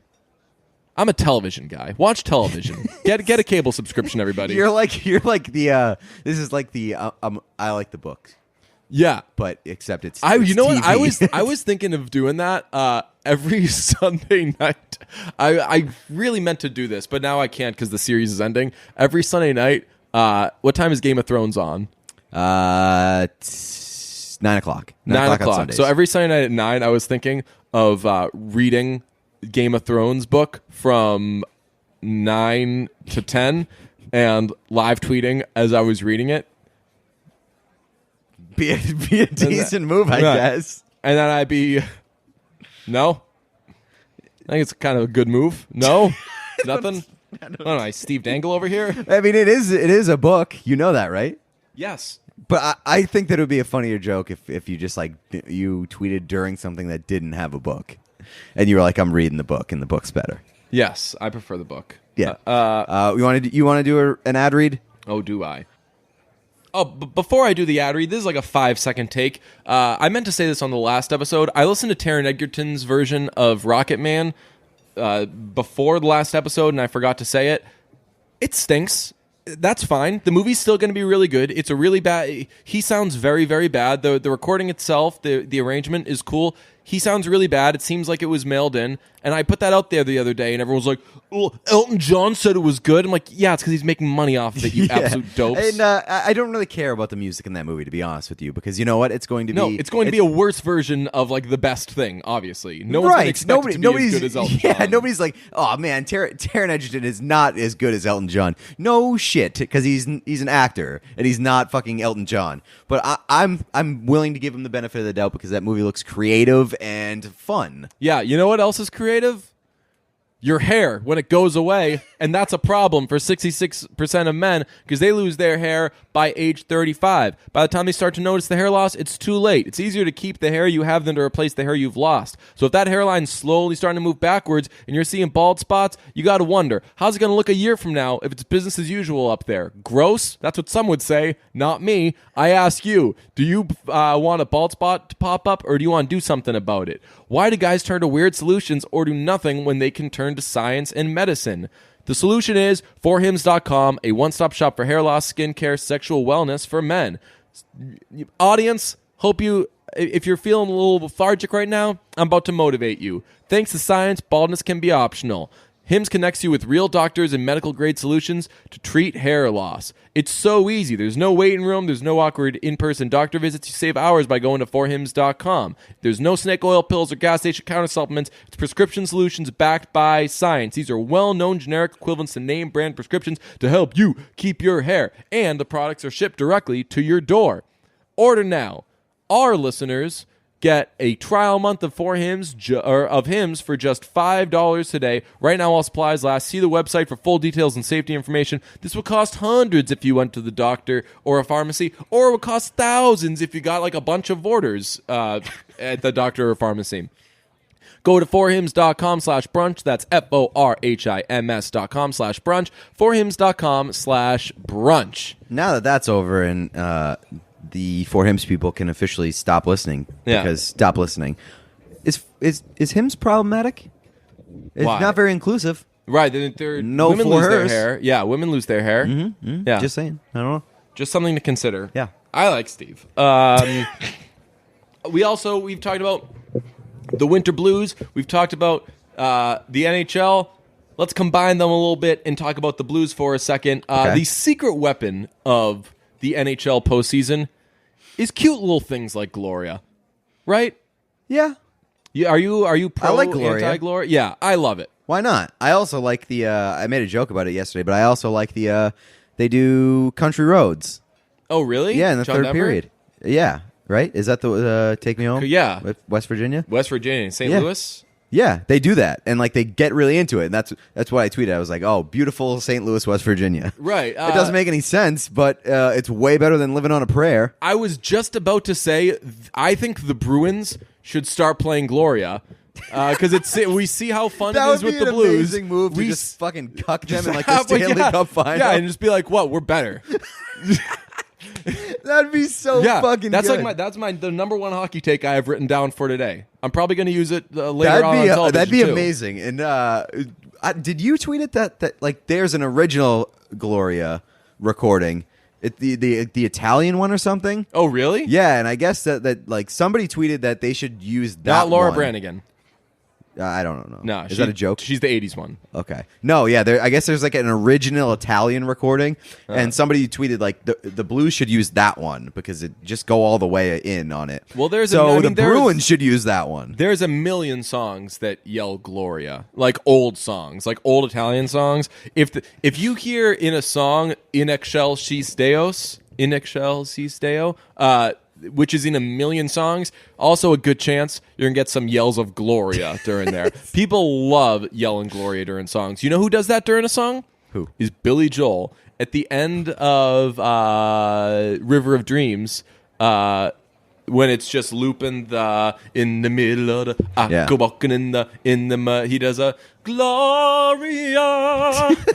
I'm a television guy. Watch television. Get a cable subscription, everybody. You're like the this is like the I like the books, yeah. but except it's You know what? TV. I was thinking of doing that every Sunday night. I really meant to do this, but now I can't because the series is ending. Every Sunday night. What time is Game of Thrones on? 9 o'clock. 9 o'clock on Sundays. So every Sunday night at 9, I was thinking of reading Game of Thrones book from 9 to 10 and live tweeting as I was reading it. be a decent move, I Right. guess. And then I'd be... No? I think it's kind of a good move. No? Nothing? I don't know. Steve Dangle over here? I mean, it is a book. You know that, right? Yes. But I think that it would be a funnier joke if you just like you tweeted during something that didn't have a book, and you were like, "I'm reading the book, and the book's better." Yes, I prefer the book. Yeah. You want to do an ad read? Oh, do I? Oh, before I do the ad read, this is like a 5-second take. I meant to say this on the last episode. I listened to Taron Egerton's version of Rocket Man before the last episode, and I forgot to say it. It stinks. That's fine. The movie's still going to be really good. It's a really bad... He sounds very, very bad. The recording itself, the arrangement is cool. He sounds really bad. It seems like it was mailed in. And I put that out there the other day, and everyone was like, "Oh, Elton John said it was good." I'm like, yeah, it's because he's making money off of it, you absolute dopes. And I don't really care about the music in that movie, to be honest with you, because you know what? It's going to be... No, it's going to be a worse version of like the best thing, obviously. No one's going to expect it to be as good as Elton John. Yeah, nobody's like, "Oh, man, Taron Egerton is not as good as Elton John." No shit, because he's an actor, and he's not fucking Elton John. But I'm willing to give him the benefit of the doubt because that movie looks creative and fun. Yeah, you know what else is creative? Your hair when it goes away, and that's a problem for 66% of men because they lose their hair by age 35. By the time they start to notice the hair loss, it's too late. It's easier to keep the hair you have than to replace the hair you've lost. So if that hairline's slowly starting to move backwards and you're seeing bald spots, you got to wonder, how's it going to look a year from now if it's business as usual up there? Gross? That's what some would say, not me. I ask you, do you want a bald spot to pop up or do you want to do something about it? Why do guys turn to weird solutions or do nothing when they can turn to science and medicine? The solution is forhims.com, a one-stop shop for hair loss, skincare, sexual wellness for men. Audience, hope you, if you're feeling a little lethargic right now, I'm about to motivate you. Thanks to science, baldness can be optional. Hims connects you with real doctors and medical-grade solutions to treat hair loss. It's so easy. There's no waiting room. There's no awkward in-person doctor visits. You save hours by going to forhims.com. There's no snake oil pills or gas station counter supplements. It's prescription solutions backed by science. These are well-known generic equivalents to name-brand prescriptions to help you keep your hair. And the products are shipped directly to your door. Order now. Our listeners Get a trial month of hymns for just $5 today. Right now, while supplies last. See the website for full details and safety information. This would cost hundreds if you went to the doctor or a pharmacy, or it would cost thousands if you got like a bunch of orders at the doctor or pharmacy. Go to forhims.com/brunch. That's FORHIMS.com/brunch. Forhims.com/brunch. Now that that's over and the For Hims people can officially stop listening. Yeah. Because stop listening. Is Hims problematic? It's Why? not very inclusive. Right. No women for lose their hers. hair. Yeah, women lose their hair. Yeah. Just saying. I don't know. Just something to consider. Yeah. I like Steve. We've talked about the Winter Blues. We've talked about the NHL. Let's combine them a little bit and talk about the Blues for a second. Okay. The secret weapon of the NHL postseason is cute little things like Gloria, right? Yeah. Are you pro, I like Gloria. anti-Gloria? Yeah, I love it. Why not? I also like the I made a joke about it yesterday, but I also like the they do Country Roads. Oh, really? Yeah, in the John third Denver? period. Yeah, right? Is that the Take Me Home? Yeah. With West Virginia? West Virginia, St. Yeah. Louis? Yeah, they do that, and like they get really into it, and that's what I tweeted. I was like, "Oh, beautiful St. Louis, West Virginia." Right. It doesn't make any sense, but it's way better than living on a prayer. I was just about to say, I think the Bruins should start playing Gloria because we see how fun That it is would with be the an Blues. amazing move to We just fucking cuck them in like have- the Stanley Cup final. Yeah, and just be like, "What? We're better." That'd be so fucking that's good. like the number one hockey take I have written down for today. I'm probably going to use it later on television. That'd be too. amazing. And did you tweet it that like there's an original Gloria recording, the Italian one or something? Oh, really? Yeah, and I guess that like somebody tweeted that they should use that. Not Laura one. Brannigan. I don't know. No, is that a joke? She's the '80s one. Okay. No, yeah. I guess there's like an original Italian recording, and somebody tweeted like the Blues should use that one because it just go all the way in on it. Well, there's the Bruins should use that one. There's a million songs that yell Gloria, like old songs, like old Italian songs. If you hear in a song "In Excelsis Deo," which is in a million songs, also a good chance you're going to get some yells of Gloria during there. People love yelling Gloria during songs. You know who does that during a song? Who? Is Billy Joel. At the end of River of Dreams, when it's just looping in the middle of the go walking in the mud, he does a Gloria,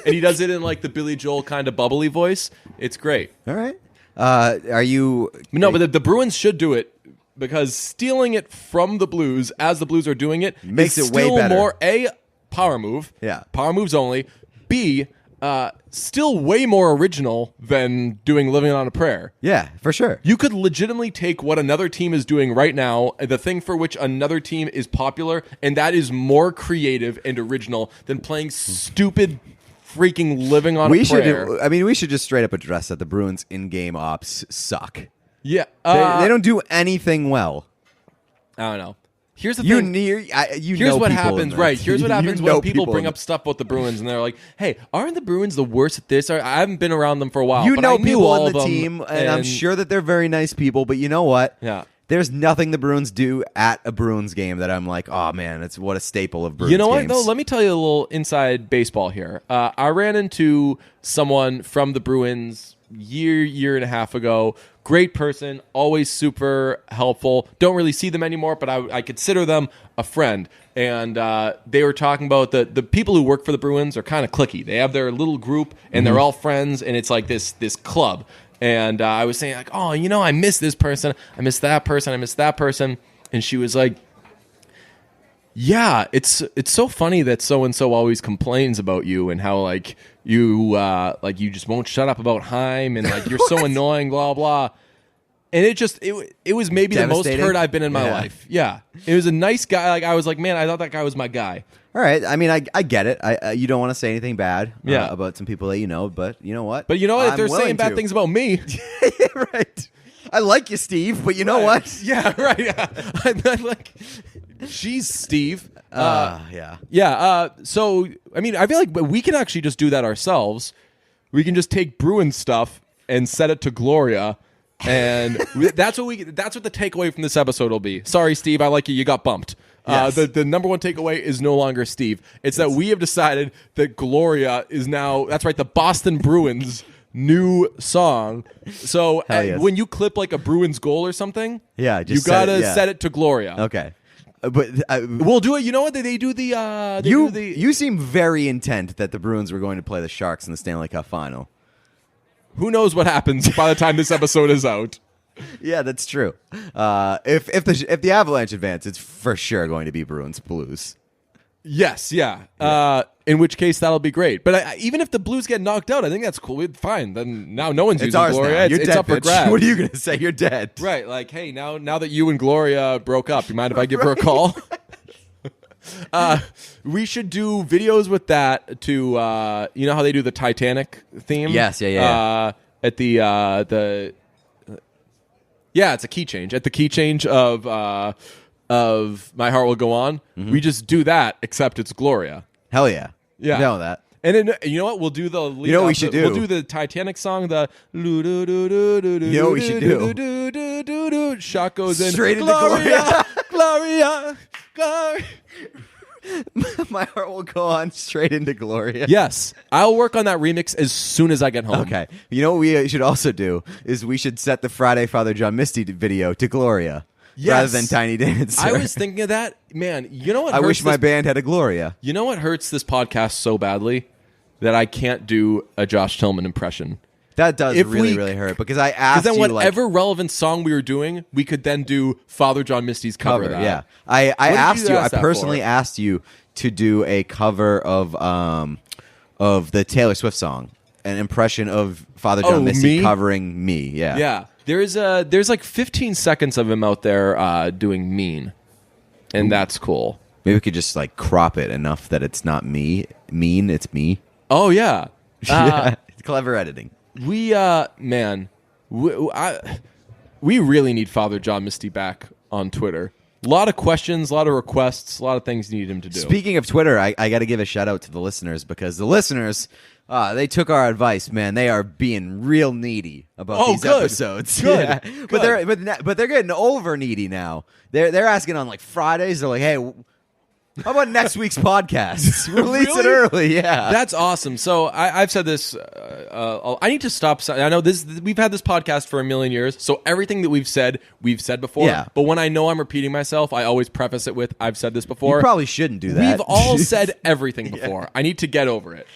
and he does it in like the Billy Joel kind of bubbly voice. It's great. All right. Are you? No, but the Bruins should do it because stealing it from the Blues as the Blues are doing it Makes is it way still better. more A, power move. Yeah. Power moves only. B, still way more original than doing Living on a Prayer. Yeah, for sure. You could legitimately take what another team is doing right now, the thing for which another team is popular, and that is more creative and original than playing stupid freaking Living on a Prayer. We should just straight up address that the Bruins in-game ops suck. Yeah. They don't do anything well. I don't know. Here's the You thing. Here's know what people happens, in the- right? Here's what happens when people bring in up stuff about the Bruins, and they're like, "Hey, aren't the Bruins the worst at this?" I haven't been around them for a while. You but know I knew people all on the of them, team, and I'm sure that they're very nice people. But you know what? Yeah. There's nothing the Bruins do at a Bruins game that I'm like, oh man, it's what a staple of Bruins You know what, games. though? Let me tell you a little inside baseball here. I ran into someone from the Bruins year and a half ago. Great person, always super helpful. Don't really see them anymore, but I consider them a friend. And they were talking about the people who work for the Bruins are kind of cliquey. They have their little group, and they're all friends, and it's like this club. And I was saying, like, oh, you know, I miss this person. I miss that person. I miss that person. And she was like, yeah, it's so funny that so-and-so always complains about you and how, like, you just won't shut up about Haim and, like, you're so annoying, blah, blah. And it was maybe the most Devastating? hurt I've been in my life. Yeah. It was a nice guy. Like, I was like, man, I thought that guy was my guy. All right, I mean, I get it. You don't want to say anything bad about some people that you know, but you know what? But you know what? If I'm they're saying willing bad to. thing about me. Right. I like you, Steve, but you know what? Yeah, right. I'm like, she's Steve. Yeah. Yeah. So, I mean, I feel like we can actually just do that ourselves. We can just take Bruins stuff and set it to Gloria And that's what the takeaway from this episode will be. Sorry, Steve, I like you. You got bumped. Yes. The number one takeaway is no longer Steve. It's that we have decided that Gloria is now, that's right, the Boston Bruins' new song. So yes. when you clip like a Bruins goal or something, Yeah, you just gotta set set it to Gloria. Okay. But We'll do it. You know what? They do the... you seem very intent that the Bruins were going to play the Sharks in the Stanley Cup final. Who knows what happens by the time this episode is out? Yeah, that's true. If the Avalanche advance, it's for sure going to be Bruins Blues. Yes, yeah. In which case, that'll be great. But even if the Blues get knocked out, I think that's cool. Fine. Then now no one's It's using ours Gloria. now. You're It's dead, up for bitch. grabs. What are you going to say? You're dead. Right. Like, hey, now that you and Gloria broke up, you mind if I give her a call? We should do videos with that to, you know how they do the Titanic theme? Yes, yeah. At the yeah, it's a key change. At the key change of My Heart Will Go On, we just do that, except it's Gloria. Hell yeah. Yeah. You know that. And then, you know what? We'll do the lead. You know what we should do? We'll do the Titanic song. The You know what we should do? Shot goes in. Straight into Gloria, Gloria, Gloria. My Heart Will Go On straight into Gloria. Yes, I'll work on that remix as soon as I get home. Okay. You know what we should also do is we should set the Friday Father John Misty video to Gloria rather than Tiny Dancer. I was thinking of that. Man, you know what? I hurts wish my this- band had a Gloria. You know what hurts this podcast so badly? That I can't do a Josh Tillman impression. That does If really, we- really hurt because I asked Because then you whatever relevant song we were doing, we could then do Father John Misty's cover. cover. That. Yeah, I did you asked you. I ask that personally for? asked you to do a cover of the Taylor Swift song, an impression of Father John Misty Me? covering Me. Yeah, Yeah. There's like 15 seconds of him out there doing Mean. And that's cool. Maybe we could just like crop it enough that it's not me. Mean, it's me. Oh, yeah. Yeah, clever editing. We man, we really need Father John Misty back on Twitter. A lot of questions, a lot of requests, a lot of things need him to do. Speaking of Twitter, I got to give a shout out to the listeners because the listeners, they took our advice. Man, they are being real needy about these good. episodes. Good. Yeah. Good. But they're getting over needy now. They're asking on like Fridays. They're like, hey. How about next week's podcast? Release it Really? early, yeah. That's awesome. So I've said this. I need to stop. I know this. We've had this podcast for a million years. So everything that we've said before. Yeah. But when I know I'm repeating myself, I always preface it with, "I've said this before." You probably shouldn't do that. We've all said everything before. I need to get over it.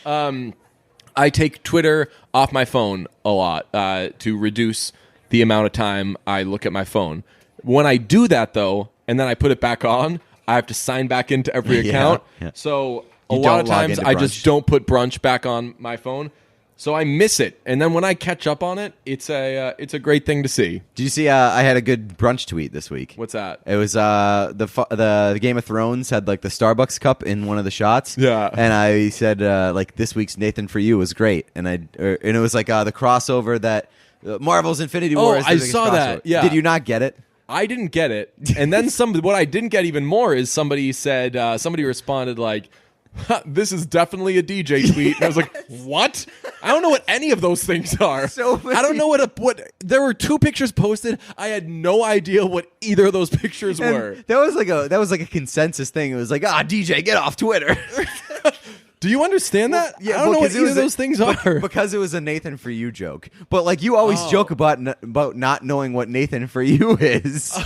I take Twitter off my phone a lot to reduce the amount of time I look at my phone. When I do that, though, and then I put it back on, I have to sign back into every account. Yeah. So a You lot don't of log times into I just brunch. don't put brunch back on my phone. So I miss it. And then when I catch up on it, it's a great thing to see. Did you see? I had a good brunch tweet this week. What's that? It was the Game of Thrones had like the Starbucks cup in one of the shots. Yeah. And I said like this week's Nathan for You was great, and it was like the crossover that Marvel's Infinity War. is the I biggest saw that. crossover. Yeah. Did you not get it? I didn't get it. And then what I didn't get even more is somebody said, somebody responded like, this is definitely a DJ tweet. And I was like, what? I don't know what any of those things are. So many. I don't know what there were 2 pictures posted. I had no idea what either of those pictures And were. that was like a consensus thing. It was like, DJ, get off Twitter. Do you understand that? I don't know what because it either was of those things are. Because it was a Nathan for You joke. But like you always joke about not knowing what Nathan for You is.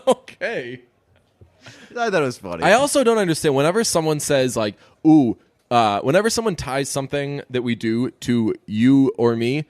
Okay. I thought it was funny. I also don't understand whenever someone says like, ooh, whenever someone ties something that we do to you or me,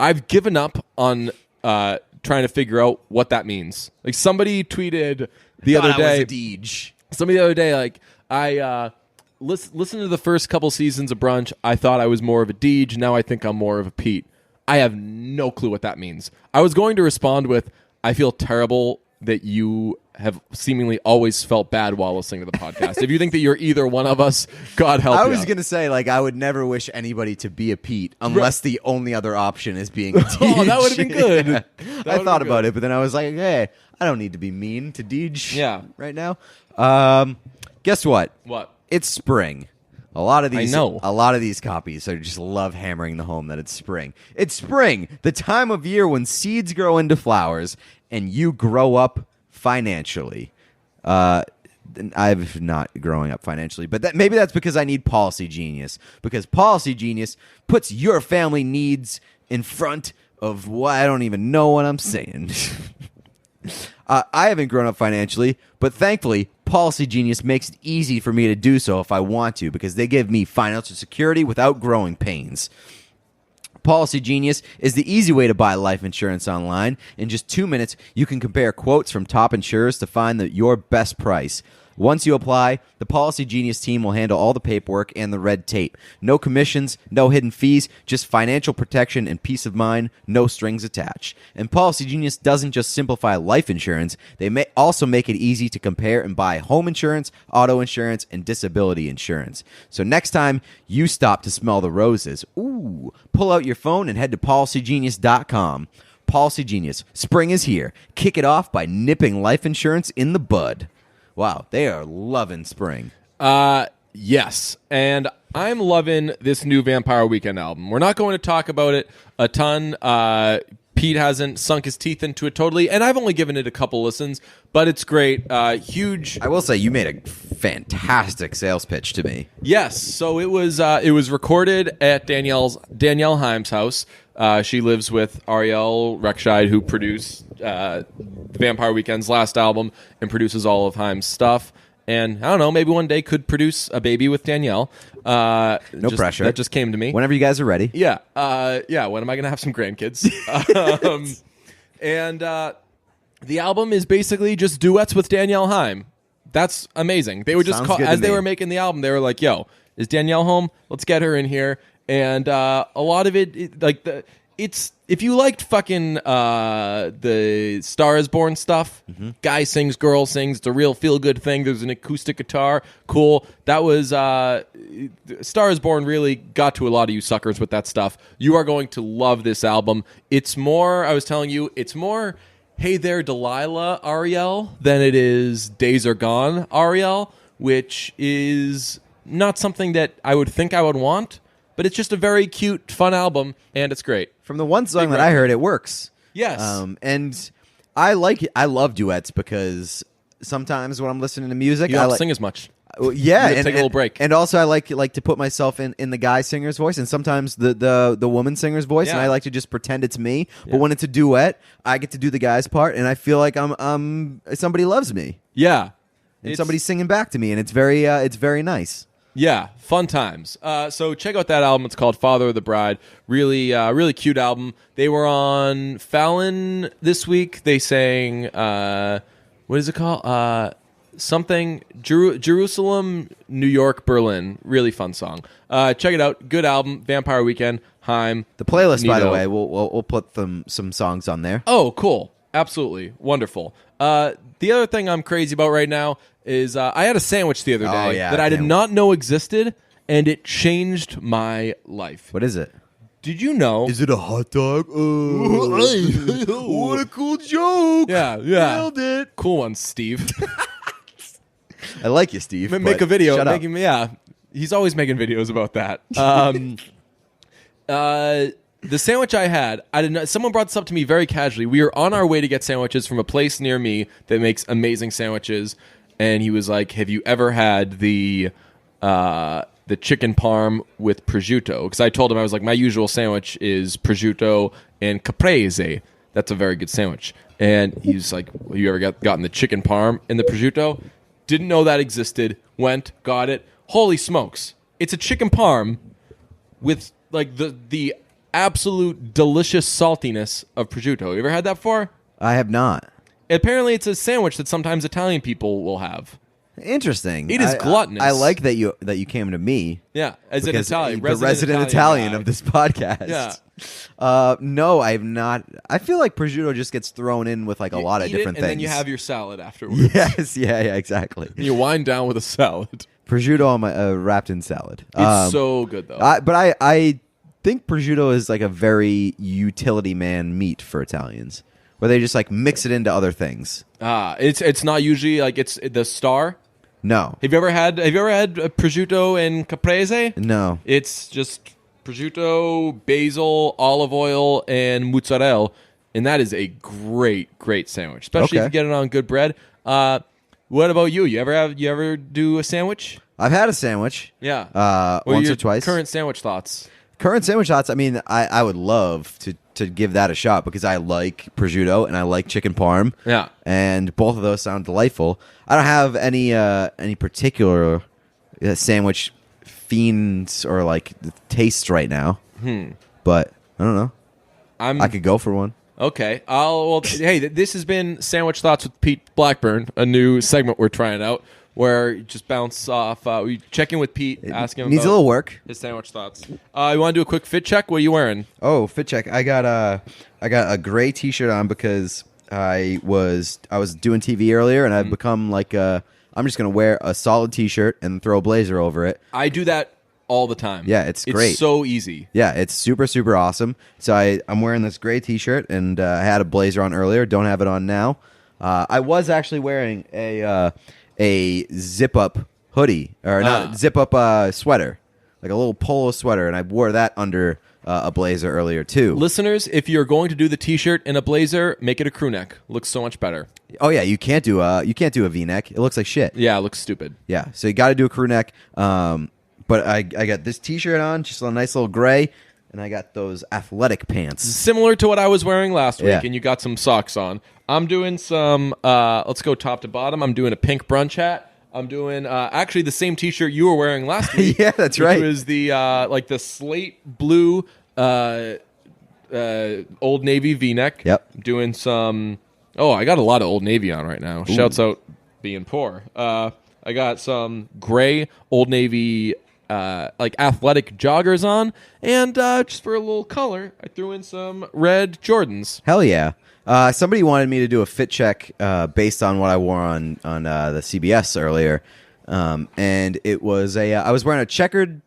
I've given up on trying to figure out what that means. Like somebody tweeted the other day. was a Deej. Somebody the other day, like, I listen to the first couple seasons of Brunch. I thought I was more of a Deej. Now I think I'm more of a Pete. I have no clue what that means. I was going to respond with, I feel terrible that you have seemingly always felt bad while listening to the podcast. If you think that you're either one of us, God help you. I was going to say, like, I would never wish anybody to be a Pete unless the only other option is being a Deej. Oh, that would have been good. Yeah. That I would've thought been about good. it, but then I was like, hey, I don't need to be mean to Deej Yeah. right now. Guess what? What? It's spring. A lot of these, I know. a lot of these copies are just love hammering the home that it's spring. It's spring, the time of year when seeds grow into flowers and you grow up financially. I'm not growing up financially, but maybe that's because I need Policy Genius. Because Policy Genius puts your family needs in front of what I don't even know what I'm saying. I haven't grown up financially, but thankfully, Policy Genius makes it easy for me to do so if I want to, because they give me financial security without growing pains. Policy Genius is the easy way to buy life insurance online. In just 2 minutes, you can compare quotes from top insurers to find your best price. Once you apply, the Policy Genius team will handle all the paperwork and the red tape. No commissions, no hidden fees, just financial protection and peace of mind, no strings attached. And Policy Genius doesn't just simplify life insurance, they may also make it easy to compare and buy home insurance, auto insurance, and disability insurance. So next time you stop to smell the roses, pull out your phone and head to policygenius.com. Policy Genius, spring is here. Kick it off by nipping life insurance in the bud. Wow, they are loving spring. Yes, and I'm loving this new Vampire Weekend album. We're not going to talk about it a ton. Pete hasn't sunk his teeth into it totally, and I've only given it a couple listens, but it's great. Huge. I will say you made a fantastic sales pitch to me. Yes, so it was recorded at Danielle Haim's house. She lives with Ariel Rekscheid, who produced Vampire Weekend's last album and produces all of Haim's stuff. And I don't know, maybe one day could produce a baby with Danielle. No pressure. That just came to me. Whenever you guys are ready. Yeah. When am I going to have some grandkids? And the album is basically just duets with Danielle Haim. That's amazing. They were just as they were making the album, they were like, "Yo, is Danielle home? Let's get her in here." And a lot of it's if you liked fucking the Star Is Born stuff, guy sings, girl sings, it's a real feel good thing. There's an acoustic guitar, cool. That was Star Is Born really got to a lot of you suckers with that stuff. You are going to love this album. It's more, I was telling you, it's more Hey There Delilah Ariel than it is Days Are Gone Ariel, which is not something that I would think I would want. But it's just a very cute, fun album, and it's great. From the one song that I heard, it works. Yes. And I like it. I love duets because sometimes when I'm listening to music, you don't sing as much. Yeah, and take a little break. And also, I like to put myself in the guy singer's voice, and sometimes the woman singer's voice, and I like to just pretend it's me. But when it's a duet, I get to do the guy's part, and I feel like I'm somebody loves me. Yeah, and somebody's singing back to me, and it's very nice. Yeah, fun times. So check out that album. It's called Father of the Bride. Really cute album. They were on Fallon this week. They sang, what is it called? Something, Jerusalem, New York, Berlin. Really fun song. Check it out. Good album. Vampire Weekend, Haim. The playlist, Nito. by the way, we'll put some songs on there. Oh, cool. Absolutely. Wonderful. The other thing I'm crazy about right now is I had a sandwich the other day that I did not know existed, and it changed my life. What is it? Did you know? Is it a hot dog? What a cool joke! Yeah. Nailed it. Cool one, Steve. I like you, Steve. Make a video. Shut up. He's always making videos about that. The sandwich I had, I didn't know. Someone brought this up to me very casually. We were on our way to get sandwiches from a place near me that makes amazing sandwiches, and he was like, "Have you ever had the chicken parm with prosciutto?" Because I told him, I was like, my usual sandwich is prosciutto and caprese. That's a very good sandwich. And he's like, "Have you ever gotten the chicken parm and the prosciutto?" Didn't know that existed. Went, got it. Holy smokes! It's a chicken parm with like the absolute delicious saltiness of prosciutto. You ever had that before? I have not. Apparently, it's a sandwich that sometimes Italian people will have. Interesting. It is gluttonous. I like that you came to me. Yeah, as an Italian, the resident Italian of this podcast. Yeah. No, I have not. I feel like prosciutto just gets thrown in with like a lot of different things. And then you have your salad afterwards. Yes, yeah, exactly. You wind down with a salad. Prosciutto on my wrapped in salad. It's so good though. But I think prosciutto is like a very utility man meat for Italians, where they just like mix it into other things. It's not usually like it's the star. No. Have you ever had prosciutto and caprese? No. It's just prosciutto, basil, olive oil, and mozzarella, and that is a great sandwich, especially if Okay. you get it on good bread. What about you? You ever do a sandwich? I've had a sandwich. Yeah. What are Once your or twice. Current sandwich thoughts? Current sandwich thoughts. I mean, I would love to give that a shot because I like prosciutto and I like chicken parm. Yeah. And both of those sound delightful. I don't have any particular sandwich fiends or like tastes right now. But I don't know. I could go for one. Okay. Hey, this has been Sandwich Thoughts with Pete Blackburn, a new segment we're trying out where you just bounce off. We check in with Pete, ask him Needs about a little work. his sandwich thoughts. You want to do a quick fit check? What are you wearing? Oh, fit check. I got a gray T-shirt on because I was doing TV earlier and I've become like I'm just gonna wear a solid T-shirt and throw a blazer over it. I do that all the time. Yeah, it's great. It's so easy. Yeah, it's super awesome. So I'm wearing this gray T-shirt and I had a blazer on earlier. Don't have it on now. I was actually wearing a zip up hoodie or not zip up sweater, like a little polo sweater, and I wore that under a blazer earlier too. Listeners, if you're going to do the T-shirt in a blazer, make it a crew neck. Looks so much better. Oh yeah, you can't do a V-neck. It looks like shit. Yeah, it looks stupid. Yeah, so you got to do a crew neck. But I got this T-shirt on, just a nice little gray, and I got those athletic pants. Similar to what I was wearing last week, Yeah. and you got some socks on. I'm doing some, let's go top to bottom. I'm doing a pink brunch hat. I'm doing actually the same T-shirt you were wearing last week. Yeah, that's which right. was the like the slate blue Old Navy V-neck. Yep. Doing some. Oh, I got a lot of Old Navy on right now. Shouts out being poor. I got some gray Old Navy like athletic joggers on, and just for a little color, I threw in some red Jordans. Hell yeah. Somebody wanted me to do a fit check based on what I wore on the CBS earlier, and it was I was wearing a checkered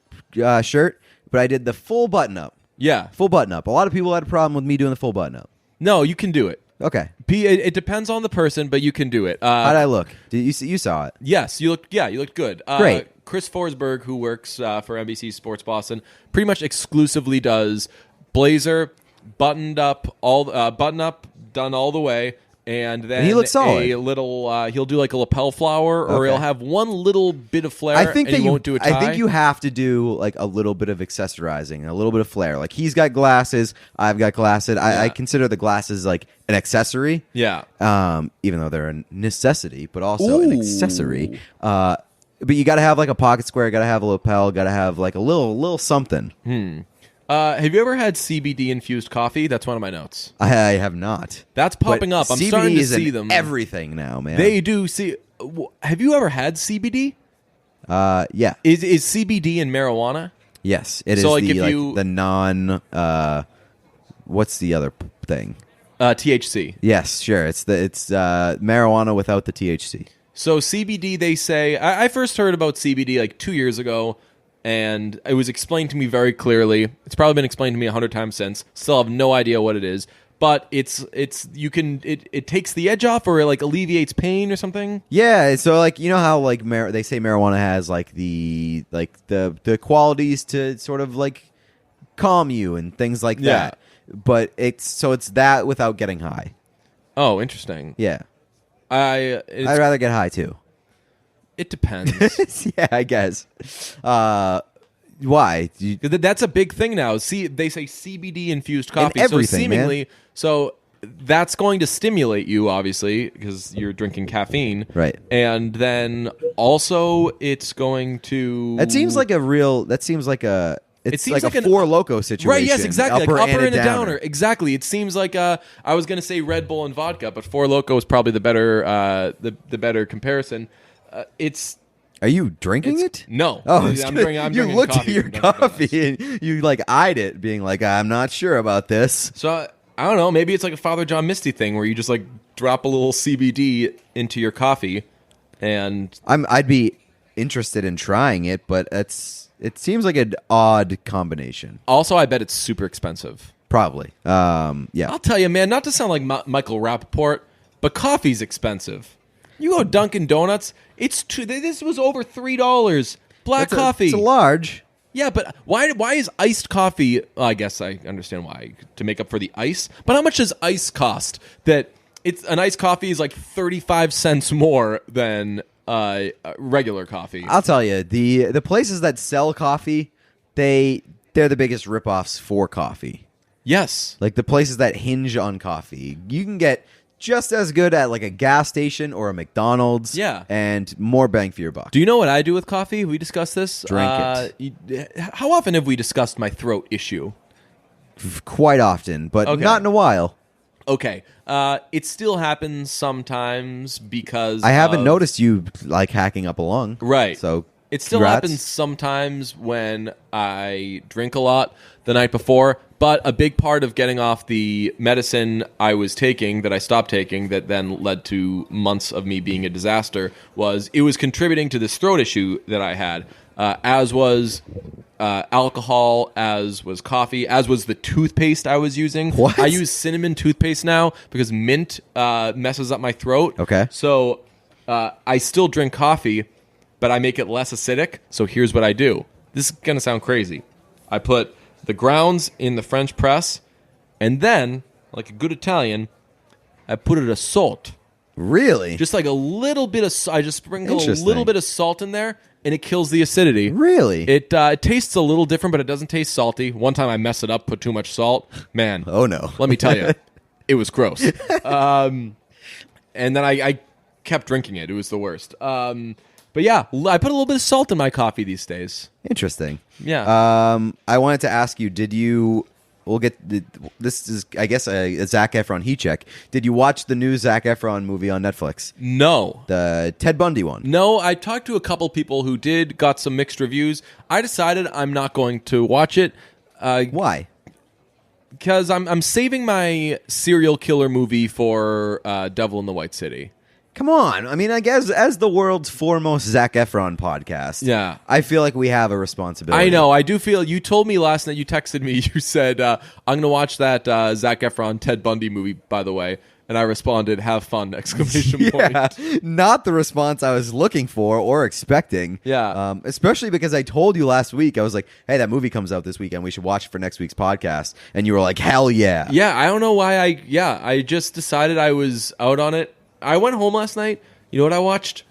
shirt, but I did the full button up. Yeah. Full button up. A lot of people had a problem with me doing the full button up. No, you can do it. Okay. It depends on the person, but you can do it. How'd I look? Did you saw it? Yes, you looked. Yeah, you looked good. Great. Chris Forsberg, who works for NBC Sports Boston, pretty much exclusively does blazer, buttoned up, button up, done all the way, and then And he looks solid. a little. He'll do like a lapel flower, or Okay. he'll have one little bit of flair. I think and that he won't do a tie. I think you have to do like a little bit of accessorizing, a little bit of flair. Like he's got glasses, I've got glasses. I consider the glasses like an accessory. Yeah. Even though they're a necessity, but also an Ooh. accessory. But you got to have like a pocket square, got to have a lapel, got to have like a little something. Have you ever had CBD infused coffee? That's one of my notes. I have not. That's popping But up. I'm CBD starting to is in see them. everything now, man. They do see. Have you ever had CBD? Yeah. Is CBD in marijuana? Yes, it is So, like, the if you- the non. What's the other thing? THC. Yes, sure. It's marijuana without the THC. So CBD, they say. I first heard about CBD like 2 years ago, and it was explained to me very clearly. It's probably been explained to me 100 times since. Still have no idea what it is. But it takes the edge off, or it like alleviates pain or something. Yeah, so like you know how like they say marijuana has like the qualities to sort of like calm you and things like Yeah. that. But it's that without getting high. Oh, interesting. Yeah. I'd I'd rather get high too. It depends. Yeah, I guess. Why? That's a big thing now. See, they say CBD infused coffee. everything, so seemingly, so that's going to stimulate you, obviously, because you're drinking caffeine, Right. And then also, it's going to. That seems like a real. That seems like a. It's seems like like a an- Four Loko situation. Right, yes, exactly. Like upper and a downer. downer. Exactly. It seems like I was going to say Red Bull and vodka, but Four Loko is probably the better the better comparison. It's Are you drinking it? no. Oh, I'm drinking you looked coffee at your from Dunkin' Donuts. coffee and you like eyed it, being like, "I'm not sure about this." So I don't know. Maybe it's like a Father John Misty thing where you just like drop a little CBD into your coffee, and I'd be interested in trying it, but it seems like an odd combination. also I bet it's super expensive. Probably. Yeah. I'll tell you, man. Not to sound like Michael Rappaport, but coffee's expensive. You go to Dunkin' Donuts, this was over $3. Black coffee. It's a large. Yeah, but why is iced coffee? Well, I guess I understand why, to make up for the ice. But how much does ice cost? That an iced coffee is like 35 cents more than regular coffee. I'll tell you, the places that sell coffee, they're the biggest ripoffs for coffee. Yes. Like the places that hinge on coffee. You can get just as good at like a gas station or a McDonald's. Yeah. And more bang for your buck. Do you know what I do with coffee? We discussed this. Drink it. How often have we discussed my throat issue? Quite often, but Okay. not in a while. Okay. It still happens sometimes because I haven't of- noticed you like hacking up a lung. Right. So it still congrats. happens sometimes when I drink a lot the night before, but a big part of getting off the medicine I was taking that I stopped taking that then led to months of me being a disaster was it was contributing to this throat issue that I had, as was alcohol, as was coffee, as was the toothpaste I was using. What? I use cinnamon toothpaste now because mint messes up my throat. Okay. So I still drink coffee, but I make it less acidic. So here's what I do. This is going to sound crazy. I put the grounds in the French press, and then, like a good Italian, I put it a salt. Really? Just like a little bit of, I just sprinkle a Interesting. little bit of salt in there, and it kills the acidity. Really? It tastes a little different, but it doesn't taste salty. One time I messed it up, put too much salt. Man. Oh, no. Let me tell you, it was gross. And then I kept drinking it. It was the worst. But yeah, I put a little bit of salt in my coffee these days. Interesting. Yeah. I wanted to ask you, this is, I guess, a Zac Efron heat check. Did you watch the new Zac Efron movie on Netflix? No. The Ted Bundy one? No, I talked to a couple people who got some mixed reviews. I decided I'm not going to watch it. Why? Because I'm saving my serial killer movie for Devil in the White City. Come on. I mean, I guess as the world's foremost Zac Efron podcast, Yeah. I feel like we have a responsibility. I know. I do feel. You told me last night. You texted me. You said I'm going to watch that Zac Efron Ted Bundy movie. By the way, and I responded, "Have fun!" Exclamation point. Yeah, not the response I was looking for or expecting. Yeah. Especially because I told you last week, I was like, hey, that movie comes out this weekend. We should watch it for next week's podcast. And you were like, hell yeah. Yeah. I don't know why. I just decided I was out on it. I went home last night. You know what I watched?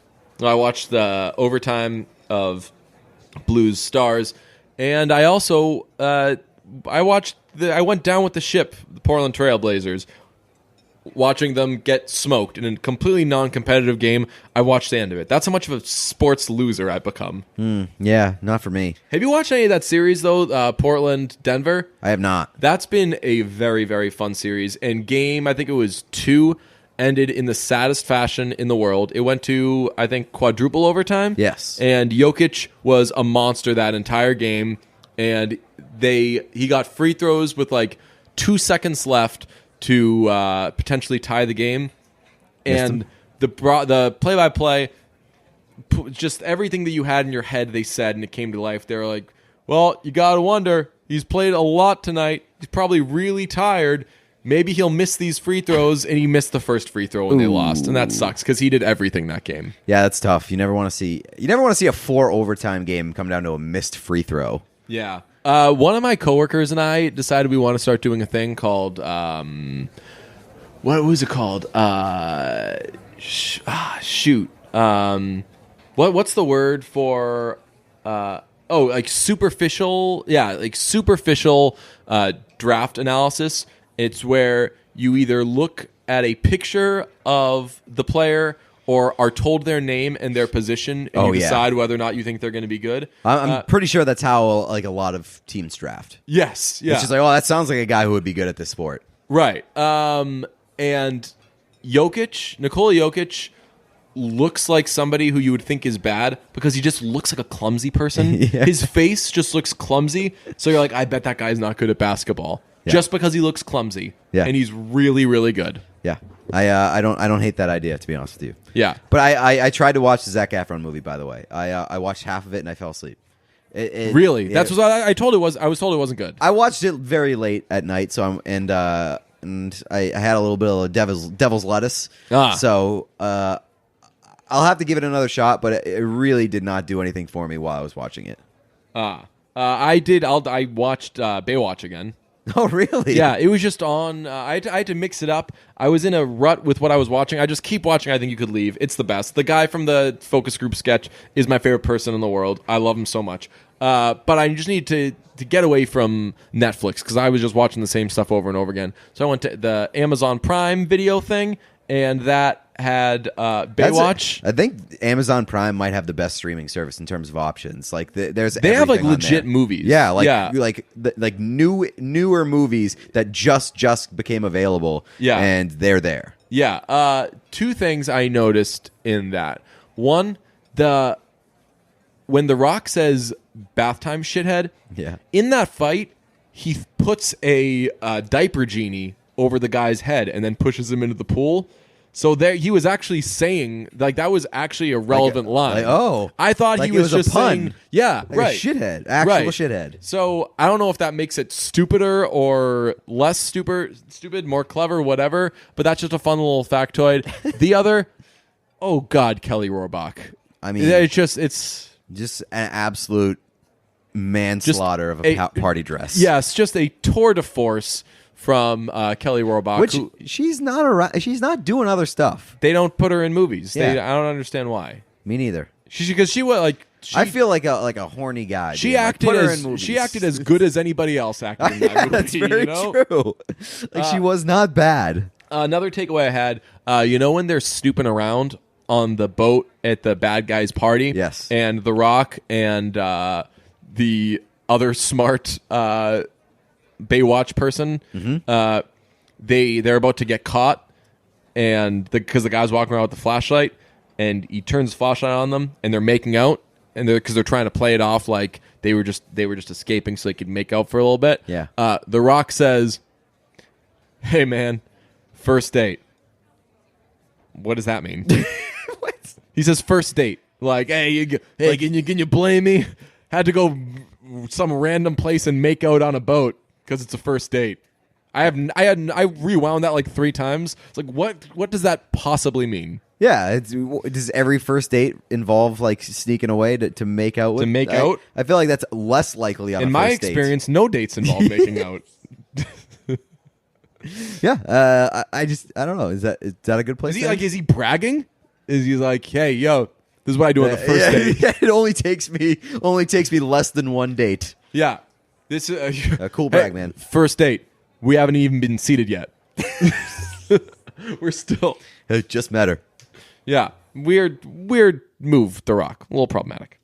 I watched the overtime of Blues Stars, and I also I went down with the ship, the Portland Trail Blazers, watching them get smoked in a completely non-competitive game. I watched the end of it. That's how much of a sports loser I've become. Yeah, not for me. Have you watched any of that series though? Portland, Denver. I have not. That's been a very, very fun series. And game, I think it was 2. Ended in the saddest fashion in the world. It went to, I think, quadruple overtime. Yes. And Jokic was a monster that entire game. And he got free throws with like 2 seconds left to potentially tie the game. And the play-by-play, just everything that you had in your head, they said, and it came to life. They were like, well, you got to wonder. He's played a lot tonight. He's probably really tired. Maybe he'll miss these free throws, and he missed the first free throw when they lost, and that sucks because he did everything that game. Yeah, that's tough. You never want to see a 4 overtime game come down to a missed free throw. Yeah. One of my coworkers and I decided we want to start doing a thing called what was it called? Shoot. What's the word for like superficial? Yeah, like superficial draft analysis. It's where you either look at a picture of the player or are told their name and their position, and you decide whether or not you think they're going to be good. I'm pretty sure that's how like a lot of teams draft. Yes, yeah. It's just like, oh, that sounds like a guy who would be good at this sport. Right. And Nikola Jokic looks like somebody who you would think is bad because he just looks like a clumsy person. Yeah. His face just looks clumsy. So you're like, I bet that guy's not good at basketball. Yeah. Just because he looks clumsy. Yeah. And he's really, really good. Yeah. I don't hate that idea, to be honest with you. Yeah. But I tried to watch the Zac Efron movie, by the way. I watched half of it and I fell asleep. Really? That's what I was told it wasn't good. I watched it very late at night, so and I had a little bit of devil's lettuce. Ah. So I'll have to give it another shot, but it really did not do anything for me while I was watching it. I did. I watched Baywatch again. Oh, really? Yeah, it was just on. I had to mix it up. I was in a rut with what I was watching. I just keep watching. I think you could leave. It's the best. The guy from the focus group sketch is my favorite person in the world. I love him so much. But I just need to get away from Netflix because I was just watching the same stuff over and over again. So I went to the Amazon Prime Video thing, and that had Baywatch. I think Amazon Prime might have the best streaming service in terms of options. Like they have like legit movies. Yeah, like newer movies that just became available. Yeah, and they're there. Yeah. Two things I noticed in that. One, when The Rock says "bath time, shithead," yeah, in that fight, he puts a diaper genie over the guy's head and then pushes him into the pool. So there, he was actually saying like that was actually a relevant line. I thought he was just a pun. saying, yeah, like right, a shithead, actual shithead. So I don't know if that makes it stupider or less stupid, more clever, whatever. But that's just a fun little factoid. The other, oh God, Kelly Rohrbach. I mean, it's just an absolute manslaughter of a party dress. Yes, just a tour de force from Kelly Rohrbach. Which she's not around. She's not doing other stuff. They don't put her in movies. Yeah. I don't understand why. Me neither. Because she was like. I feel like a horny guy. She acted as good as anybody else acted in that movie. That's very true. Like she was not bad. Another takeaway I had, when they're snooping around on the boat at the bad guy's party? Yes. And The Rock and the other smart Baywatch person, they're about to get caught, and because the guy's walking around with the flashlight, and he turns the flashlight on them, and they're making out, and because they're trying to play it off like they were just escaping so they could make out for a little bit. Yeah. The Rock says, "Hey man, first date." What does that mean? What? He says first date. Like, can you blame me? Had to go some random place and make out on a boat because it's a first date. I rewound that like 3 times. It's like, what does that possibly mean? Yeah, does every first date involve like sneaking away to make out? To make out? I feel like that's less likely on a In first my date. experience, no dates involve making out. Yeah, I don't know. Is that a good place? Is he bragging? Is he like, hey, yo, this is what I do on the first date? Yeah, it only takes me less than one date. Yeah, this is a cool brag, man. First date. We haven't even been seated yet. We're still. It just met her. Yeah, weird move. The Rock, a little problematic.